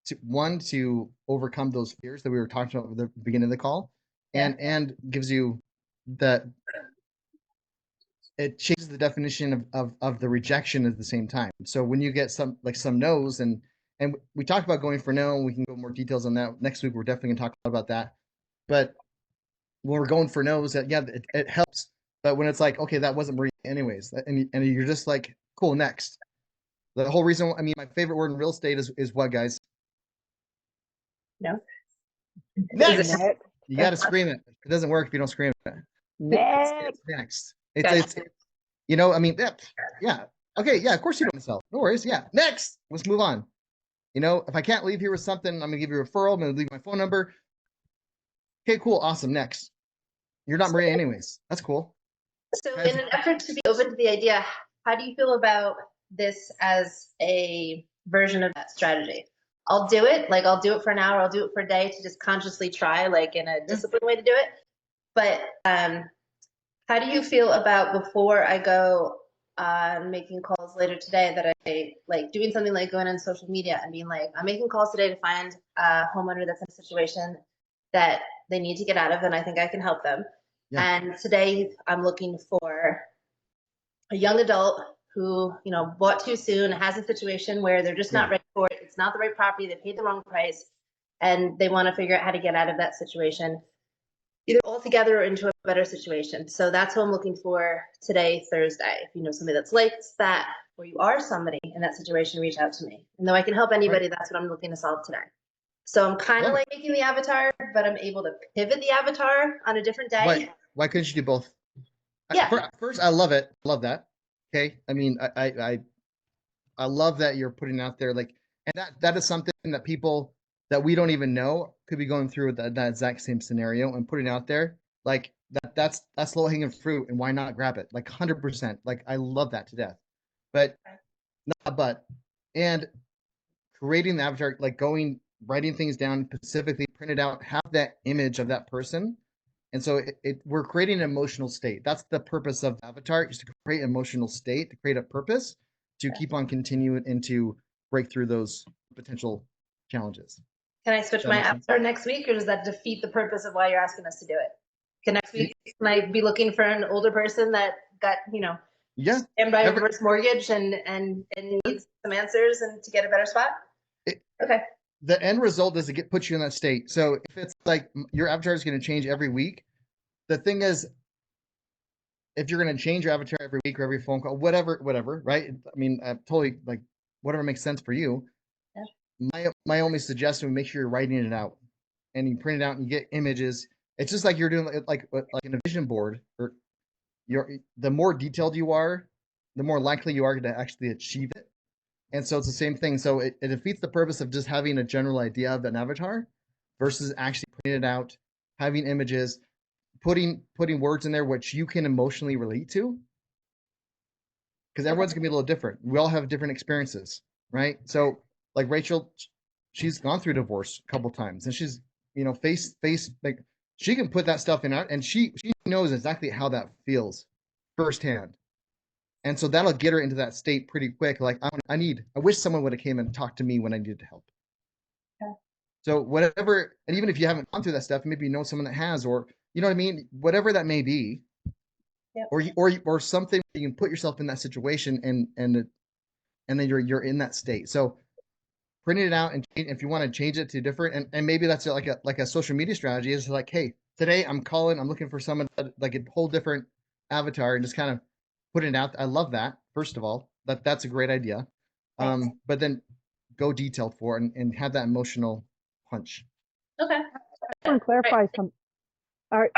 to overcome those fears that we were talking about at the beginning of the call, and gives you that it changes the definition of the rejection at the same time. So when you get some no's, and we talked about going for no, and we can go more details on that next week. We're definitely gonna talk about that. But when we're going for no's, it helps. But when it's like, okay, that wasn't Maria anyways, and you're just like, cool, next. The whole reason, I mean, my favorite word in real estate is what, guys? No. Next. Next. You got to scream it. It doesn't work if you don't scream it. Next. Next. Gotcha. It's I mean, yeah. Okay, yeah, of course you don't sell. No worries. Yeah. Next. Let's move on. If I can't leave here with something, I'm gonna give you a referral. I'm gonna leave my phone number. Okay, cool, awesome. Next. You're not Maria anyways. That's cool. So in an effort to be open to the idea, how do you feel about this as a version of that strategy? I'll do it, like I'll do it for an hour, I'll do it for a day to just consciously try, like in a disciplined way to do it. But how do you feel about before I go making calls later today, that I like doing something like going on social media and being like, I'm making calls today to find a homeowner that's in a situation that they need to get out of, and I think I can help them. Yeah. And today I'm looking for a young adult who, bought too soon, has a situation where they're just not ready for it. It's not the right property. They paid the wrong price, and they want to figure out how to get out of that situation, either altogether or into a better situation. So that's who I'm looking for today, Thursday. If you know somebody that's like that, or you are somebody in that situation, reach out to me. And though I can help anybody, that's what I'm looking to solve today. So I'm kind of like making the avatar, but I'm able to pivot the avatar on a different day. Why couldn't you do both? Yeah. First, I love it. Love that. Okay. I mean, I love that you're putting out there, like, and that is something that people that we don't even know could be going through that exact same scenario, and putting it out there like that's low hanging fruit, and why not grab it? Like 100%. Like, I love that to death. But and creating the avatar, like writing things down specifically, print it out, have that image of that person. And so we're creating an emotional state. That's the purpose of the avatar, is to create an emotional state, to create a purpose, to keep on continuing and to break through those potential challenges. Can I switch my avatar next week, or does that defeat the purpose of why you're asking us to do it? Can next week, can I be looking for an older person that got, stand by a reverse mortgage and needs some answers and to get a better spot? Okay. The end result is to put you in that state. So if it's like your avatar is going to change every week, the thing is, if you're going to change your avatar every week or every phone call, whatever, right? I mean, totally, like, whatever makes sense for you. Yeah. My only suggestion would make sure you're writing it out, and you print it out and you get images. It's just like you're doing like in a vision board, or the more detailed you are, the more likely you are to actually achieve it. And so it's the same thing. So it defeats the purpose of just having a general idea of an avatar versus actually putting it out, having images, putting words in there which you can emotionally relate to. Because everyone's gonna be a little different. We all have different experiences, right? So like Rachel, she's gone through divorce a couple times, and she's face like, she can put that stuff in out, and she knows exactly how that feels firsthand. And so that'll get her into that state pretty quick. Like, I wish someone would have came and talked to me when I needed help. Okay. So whatever, and even if you haven't gone through that stuff, maybe you know someone that has, or you know what I mean, whatever that may be. Yep. Or something, you can put yourself in that situation, and then you're in that state. So print it out, and if you want to change it to different, and maybe that's like a social media strategy, is like, hey, today I'm looking for someone like a whole different avatar, and just kind of put it out. I love that. First of all, that's a great idea. But then go detailed for it, and have that emotional punch. Okay. I want to clarify something. All right,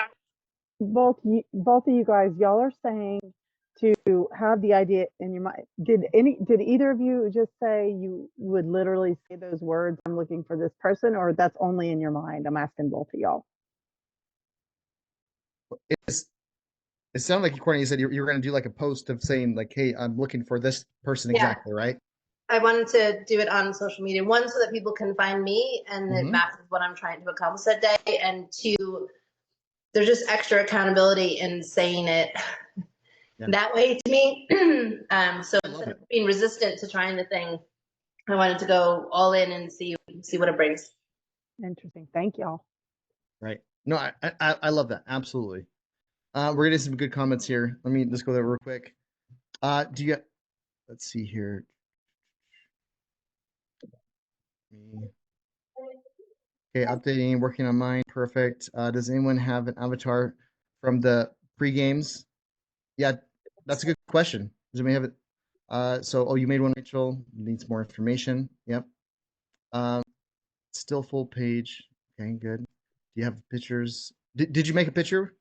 both of you guys, y'all are saying to have the idea in your mind. Did either of you just say you would literally say those words, I'm looking for this person, or that's only in your mind? I'm asking both of y'all. It sounded like, Courtney, you said you were going to do like a post of saying like, hey, I'm looking for this person. Exactly, right? I wanted to do it on social media. One, so that people can find me, and it matches what I'm trying to accomplish that day. And two, there's just extra accountability in saying it that way to me. So I instead love of it. being resistant to trying the thing, I wanted to go all in and see what it brings. Interesting. Thank y'all. Right. No, I love that. Absolutely. We're getting some good comments here. Let me just go there real quick. Do you? Let's see here. Okay, updating, working on mine. Perfect. Does anyone have an avatar from the pre-games? Yeah, that's a good question. Does anybody have it? Oh, you made one, Rachel. Needs more information. Yep. Um, still full page. Okay, good. Do you have pictures? Did you make a picture,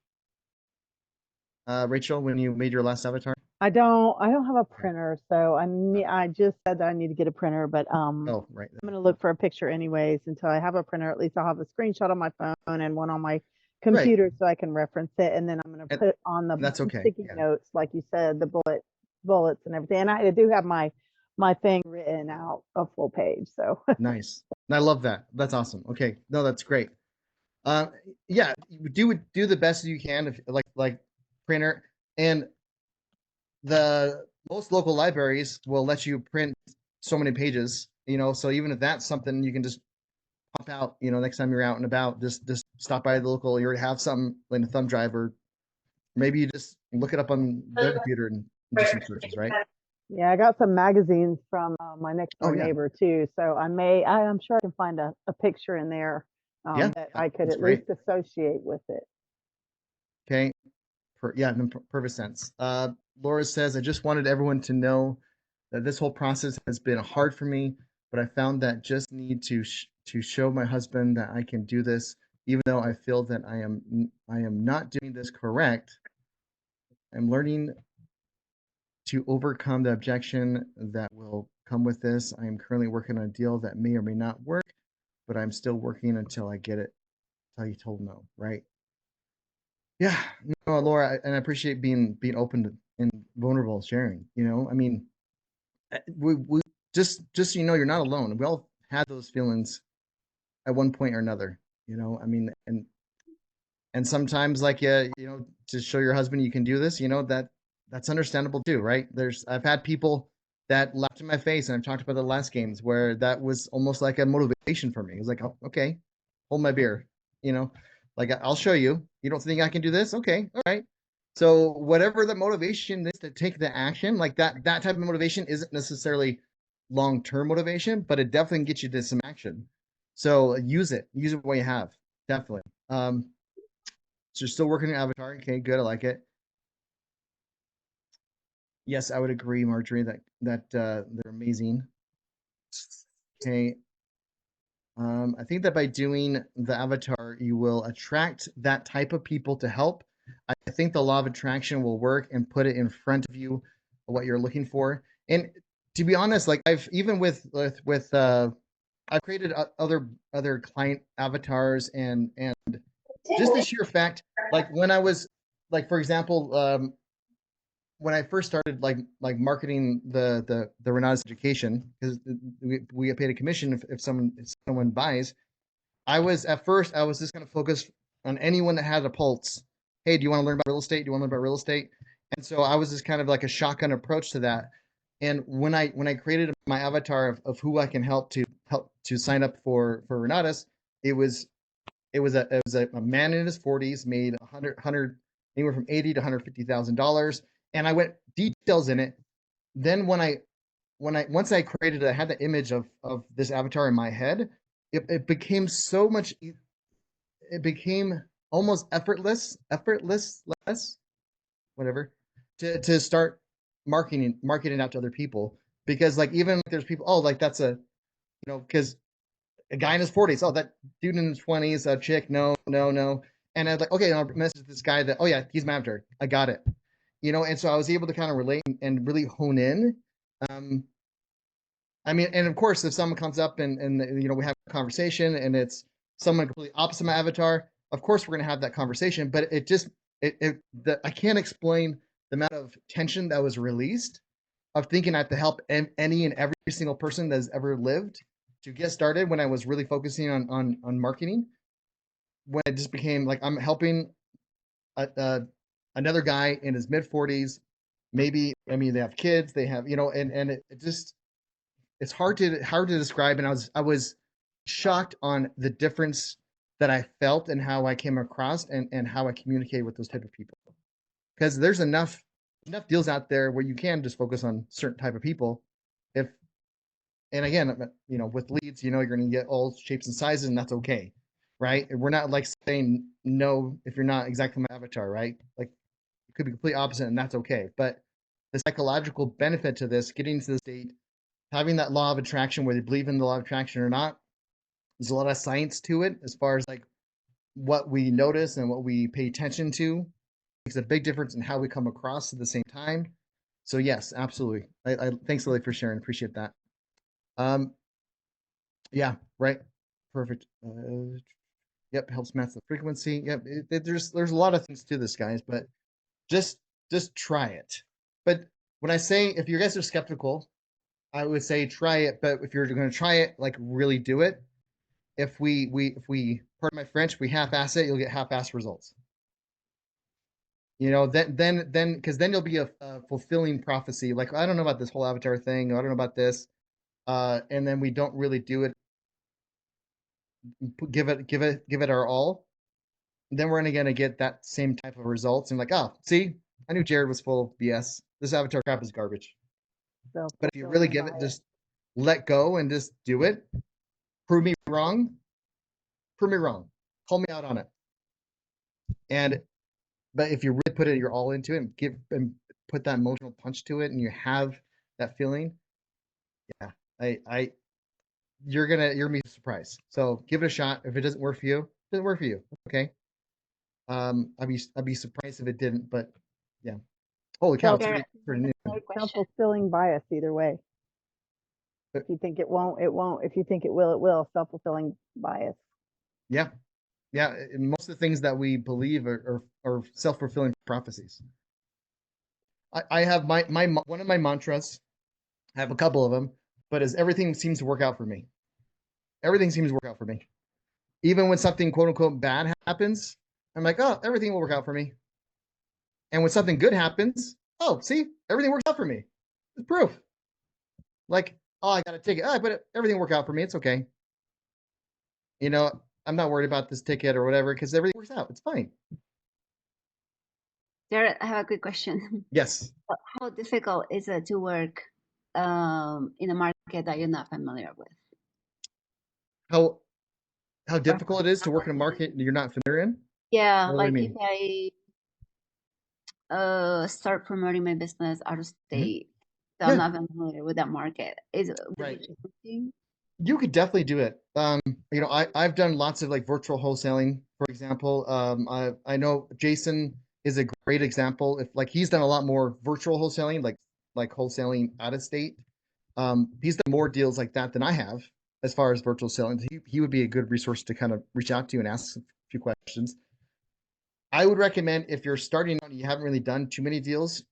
Rachel, when you made your last avatar? I don't have a printer, so I just said that I need to get a printer, but Oh, right. I'm gonna look for a picture anyways until I have a printer. At least I'll have a screenshot on my phone and one on my computer so I can reference it. And then I'm gonna And put on the that's okay. sticky Yeah. notes, like you said, the bullets and everything. And I do have my thing written out a full page. So Nice. I love that. That's awesome. Okay. No, that's great. Yeah, do the best you can if like printer, and the most local libraries will let you print so many pages, so even if that's something you can just pop out, next time you're out and about, just stop by the local, you already have something like a thumb drive, or maybe you just look it up on their computer and do some searches, right? yeah, I got some magazines from my next door Oh yeah. neighbor too. So I'm sure I can find a picture in there Yeah, that I could that's at great. least associate with it. Okay. Yeah, no, perfect sense. Laura says, I just wanted everyone to know that this whole process has been hard for me, but I found that just need to show my husband that I can do this, even though I feel that I am not doing this correct. I'm learning to overcome the objection that will come with this. I am currently working on a deal that may or may not work, but I'm still working until I get it, until you told no, right? Yeah, no, Laura, and I appreciate being open and vulnerable, sharing. I mean, we just so you know, you're not alone. We all had those feelings at one point or another. I mean, and sometimes, like, to show your husband you can do this, that's understandable too, right? I've had people that laughed in my face, and I've talked about the last games where that was almost like a motivation for me. It was like, oh, okay, hold my beer, like, I'll show you. You don't think I can do this? Okay, all right. So whatever the motivation is to take the action, like that type of motivation isn't necessarily long-term motivation, but it definitely can get you to some action. So use it what you have, definitely. So you're still working on Avatar. Okay, good. I like it. Yes, I would agree, Marjorie, that they're amazing. Okay. I think that by doing the avatar, you will attract that type of people to help. I think the law of attraction will work and put it in front of you, what you're looking for. And to be honest, like I've even with I've created other client avatars, and just the sheer fact, like when I was, like, for example, when I first started like marketing the Renatus education, because we get paid a commission if someone buys. I was just going to focus on anyone that had a pulse. Hey, do you want to learn about real estate? Do you want to learn about real estate? And so I was just kind of like a shotgun approach to that. And when I created my avatar of who I can help to sign up for Renatus, it was a man in his 40s, made 100 anywhere from 80 to $150,000, and I went details in it. Then once I created it, I had the image of this avatar in my head. It became so much. It became almost effortless, less, whatever, to start marketing out to other people, because like even like there's people, oh, like that's a, because a guy in his 40s, oh, that dude in his 20s, a chick, no. And I was like, okay, I'll message this guy that, oh yeah, he's my avatar, I got it. And so I was able to kind of relate and really hone in. I mean, and of course, if someone comes up and we have a conversation and it's someone completely opposite my avatar, of course we're going to have that conversation. But I can't explain the amount of tension that was released of thinking I have to help any and every single person that has ever lived to get started, when I was really focusing on marketing. When it just became like I'm helping another guy in his mid 40s maybe, I mean, they have kids, they have, and it just, it's hard to describe. And I was shocked on the difference that I felt and how I came across and how I communicate with those type of people. Because there's enough deals out there where you can just focus on certain type of people. If and again, with leads, you're going to get all shapes and sizes, and that's okay, right? And we're not like saying no if you're not exactly my avatar, right? Like it could be complete opposite, and that's okay. But the psychological benefit to this, getting to the state, having that law of attraction, whether you believe in the law of attraction or not, there's a lot of science to it as far as like what we notice and what we pay attention to makes a big difference in how we come across at the same time. So yes, absolutely. I thanks Lily for sharing. Appreciate that. Um, yeah, right. Perfect. Yep, helps match the frequency. Yep, there's a lot of things to this, guys, but just try it. But when I say if you guys are skeptical, I would say try it. But if you're going to try it, like really do it. If we pardon my French, we half-ass it, you'll get half-ass results. Then because then you'll be a fulfilling prophecy. Like I don't know about this whole avatar thing. I don't know about this. And then we don't really do it. Give it our all. Then we're gonna get that same type of results and like, oh, see, I knew Jared was full of BS. This avatar crap is garbage. But if you really give it, just let go and just do it. Prove me wrong. Prove me wrong. Call me out on it. But if you really put it, you're all into it and put that emotional punch to it, and you have that feeling, yeah, you're gonna be surprised. So give it a shot. If it doesn't work for you, it doesn't work for you. Okay. I'd be surprised if it didn't, but yeah. Holy cow, it's pretty new. Self-fulfilling bias either way. If you think it won't, it won't. If you think it will, it will. Self-fulfilling bias. Yeah. Yeah. Most of the things that we believe are self-fulfilling prophecies. I have my one of my mantras. I have a couple of them, but is everything seems to work out for me. Everything seems to work out for me. Even when something quote unquote bad happens, I'm like, oh, everything will work out for me. And when something good happens, oh, see, everything works out for me. It's proof. Like, oh, I got a ticket. Oh, but everything worked out for me. It's okay. I'm not worried about this ticket or whatever because everything works out. It's fine. Jared, I have a quick question. Yes. How difficult is it to work in a market that you're not familiar with? How difficult it is to work in a market you're not familiar in? Yeah, What like do you if I start promoting my business out of state, so Yeah. I'm not familiar with that market. Is it Right. challenging? You could definitely do it. I've done lots of like virtual wholesaling, for example. I know Jason is a great example. If like he's done a lot more virtual wholesaling, like wholesaling out of state. He's done more deals like that than I have as far as virtual selling. He would be a good resource to kind of reach out to and ask a few questions. I would recommend if you're starting out and you haven't really done too many deals,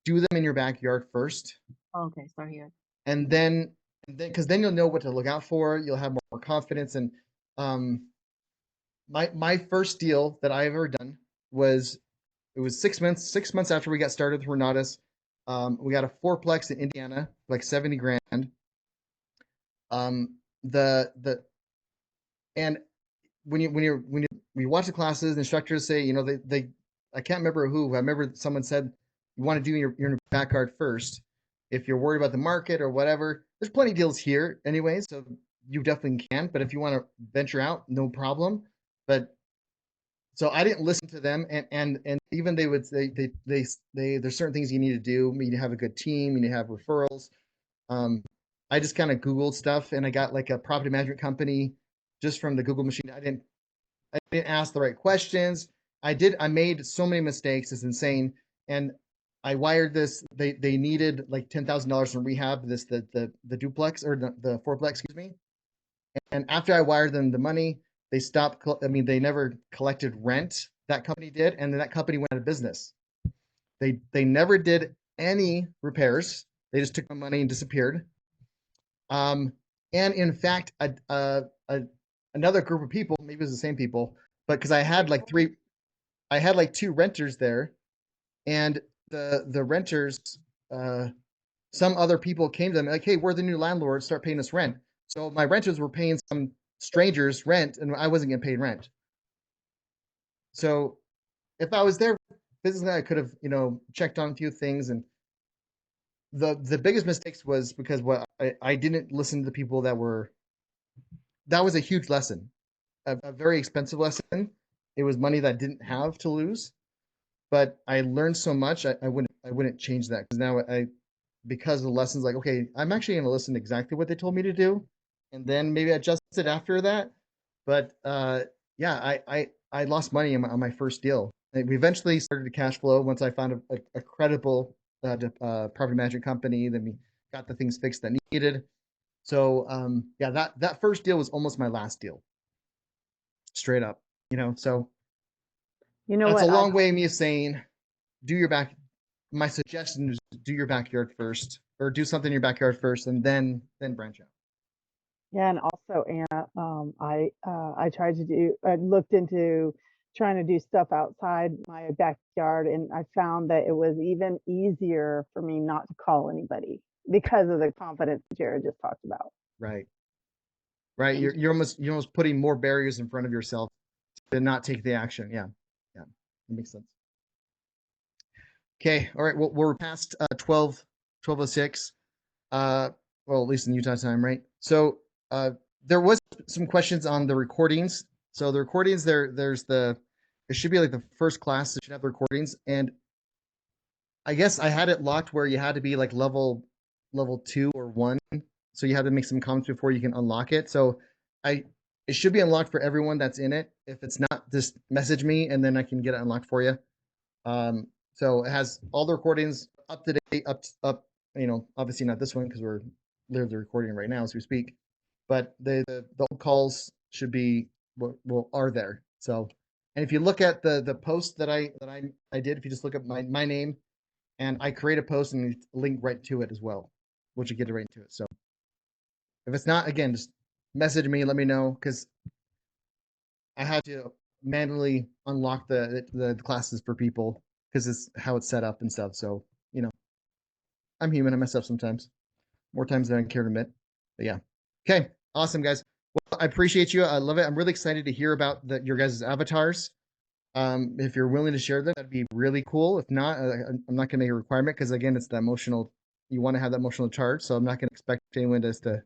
do them in your backyard first. Okay, start here. And then because then you'll know what to look out for. You'll have more confidence. And my first deal that I ever done was 6 months after we got started with Renatus. We got a fourplex in Indiana, like 70 grand. The and when you watch the classes, the instructors say, they I can't remember who. I remember someone said you want to do your backyard first. If you're worried about the market or whatever, there's plenty of deals here anyway, so you definitely can. But if you want to venture out, no problem. But so I didn't listen to them, and even they would say there's certain things you need to do. You need to have a good team. You need to have referrals. I just kind of Googled stuff, and I got like a property management company just from the Google machine. I didn't ask the right questions. I made so many mistakes. It's insane. And I wired this. They needed like $10,000 in rehab. The duplex or the fourplex, excuse me. And after I wired them the money, they stopped. I mean, they never collected rent. That company did, and then that company went out of business. They never did any repairs. They just took my money and disappeared. And in fact, another group of people, maybe it was the same people, but because I had like two renters there, and the renters, some other people came to them like, hey, we're the new landlord, start paying us rent. So my renters were paying some strangers rent, and I wasn't getting paid rent. So if I was there physically, I could have, checked on a few things. And the biggest mistakes was because I didn't listen to the people that was a huge lesson, a very expensive lesson. It was money that I didn't have to lose, but I learned so much. I wouldn't change that, because now because of the lessons, like, okay, I'm actually going to listen to exactly what they told me to do, and then maybe adjust it after that. But yeah, I lost money on my first deal. We eventually started to cash flow once I found a credible property management company. Then we got the things fixed that needed. So yeah, that first deal was almost my last deal, straight up. So You know that's what? a long way of me saying, do your back. My suggestion is do your backyard first, or do something in your backyard first, and then branch out. Yeah, and also, Anna, I tried to I looked into trying to do stuff outside my backyard, and I found that it was even easier for me not to call anybody because of the confidence that Jared just talked about. Right. Right. You're almost putting more barriers in front of yourself to not take the action. Yeah. Yeah. That makes sense. Okay. All right. Well, we're past 12:06. Well, at least in Utah time, right? So there was some questions on the recordings. So the recordings it should be like the first class that should have the recordings. And I guess I had it locked where you had to be like level 2 or 1. So you had to make some comments before you can unlock it. So it should be unlocked for everyone that's in it. If it's not, just message me and then I can get it unlocked for you. So it has all the recordings up to date, up. Obviously not this one because we're literally recording right now as we speak. But the old calls should be are there. So, and if you look at the post that I did, if you just look up my name, and I create a post and link right to it as well, which will get it right into it. So if it's not, again, just message me, let me know, because I had to manually unlock the classes for people because it's how it's set up and stuff. So, I'm human. I mess up sometimes, more times than I care to admit. But yeah. Okay. Awesome, guys. Well, I appreciate you. I love it. I'm really excited to hear about your guys' avatars. If you're willing to share them, that'd be really cool. If not, I'm not going to make a requirement because, again, it's the emotional. You want to have that emotional charge, so I'm not going to expect anyone to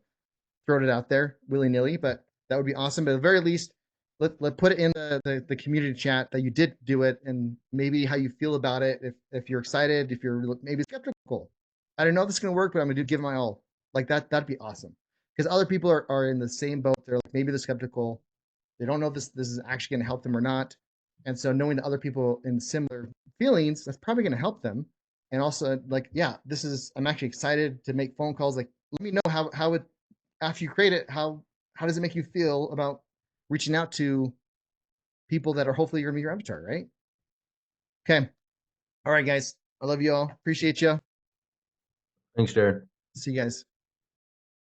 throw it out there willy nilly. But that would be awesome. But at the very least, let put it in the community chat that you did do it, and maybe how you feel about it. If you're excited, if you're maybe skeptical. I don't know if this is going to work, but I'm going to give my all. Like that. That'd be awesome because other people are in the same boat. They're like, maybe they're skeptical. They don't know if this is actually going to help them or not. And so knowing that other people in similar feelings, that's probably going to help them. And also, like, yeah, I'm actually excited to make phone calls. Like, let me know how it, after you create it, how does it make you feel about reaching out to people that are hopefully going to be your avatar, right? Okay. All right, guys. I love you all. Appreciate you. Thanks, Jared. See you guys.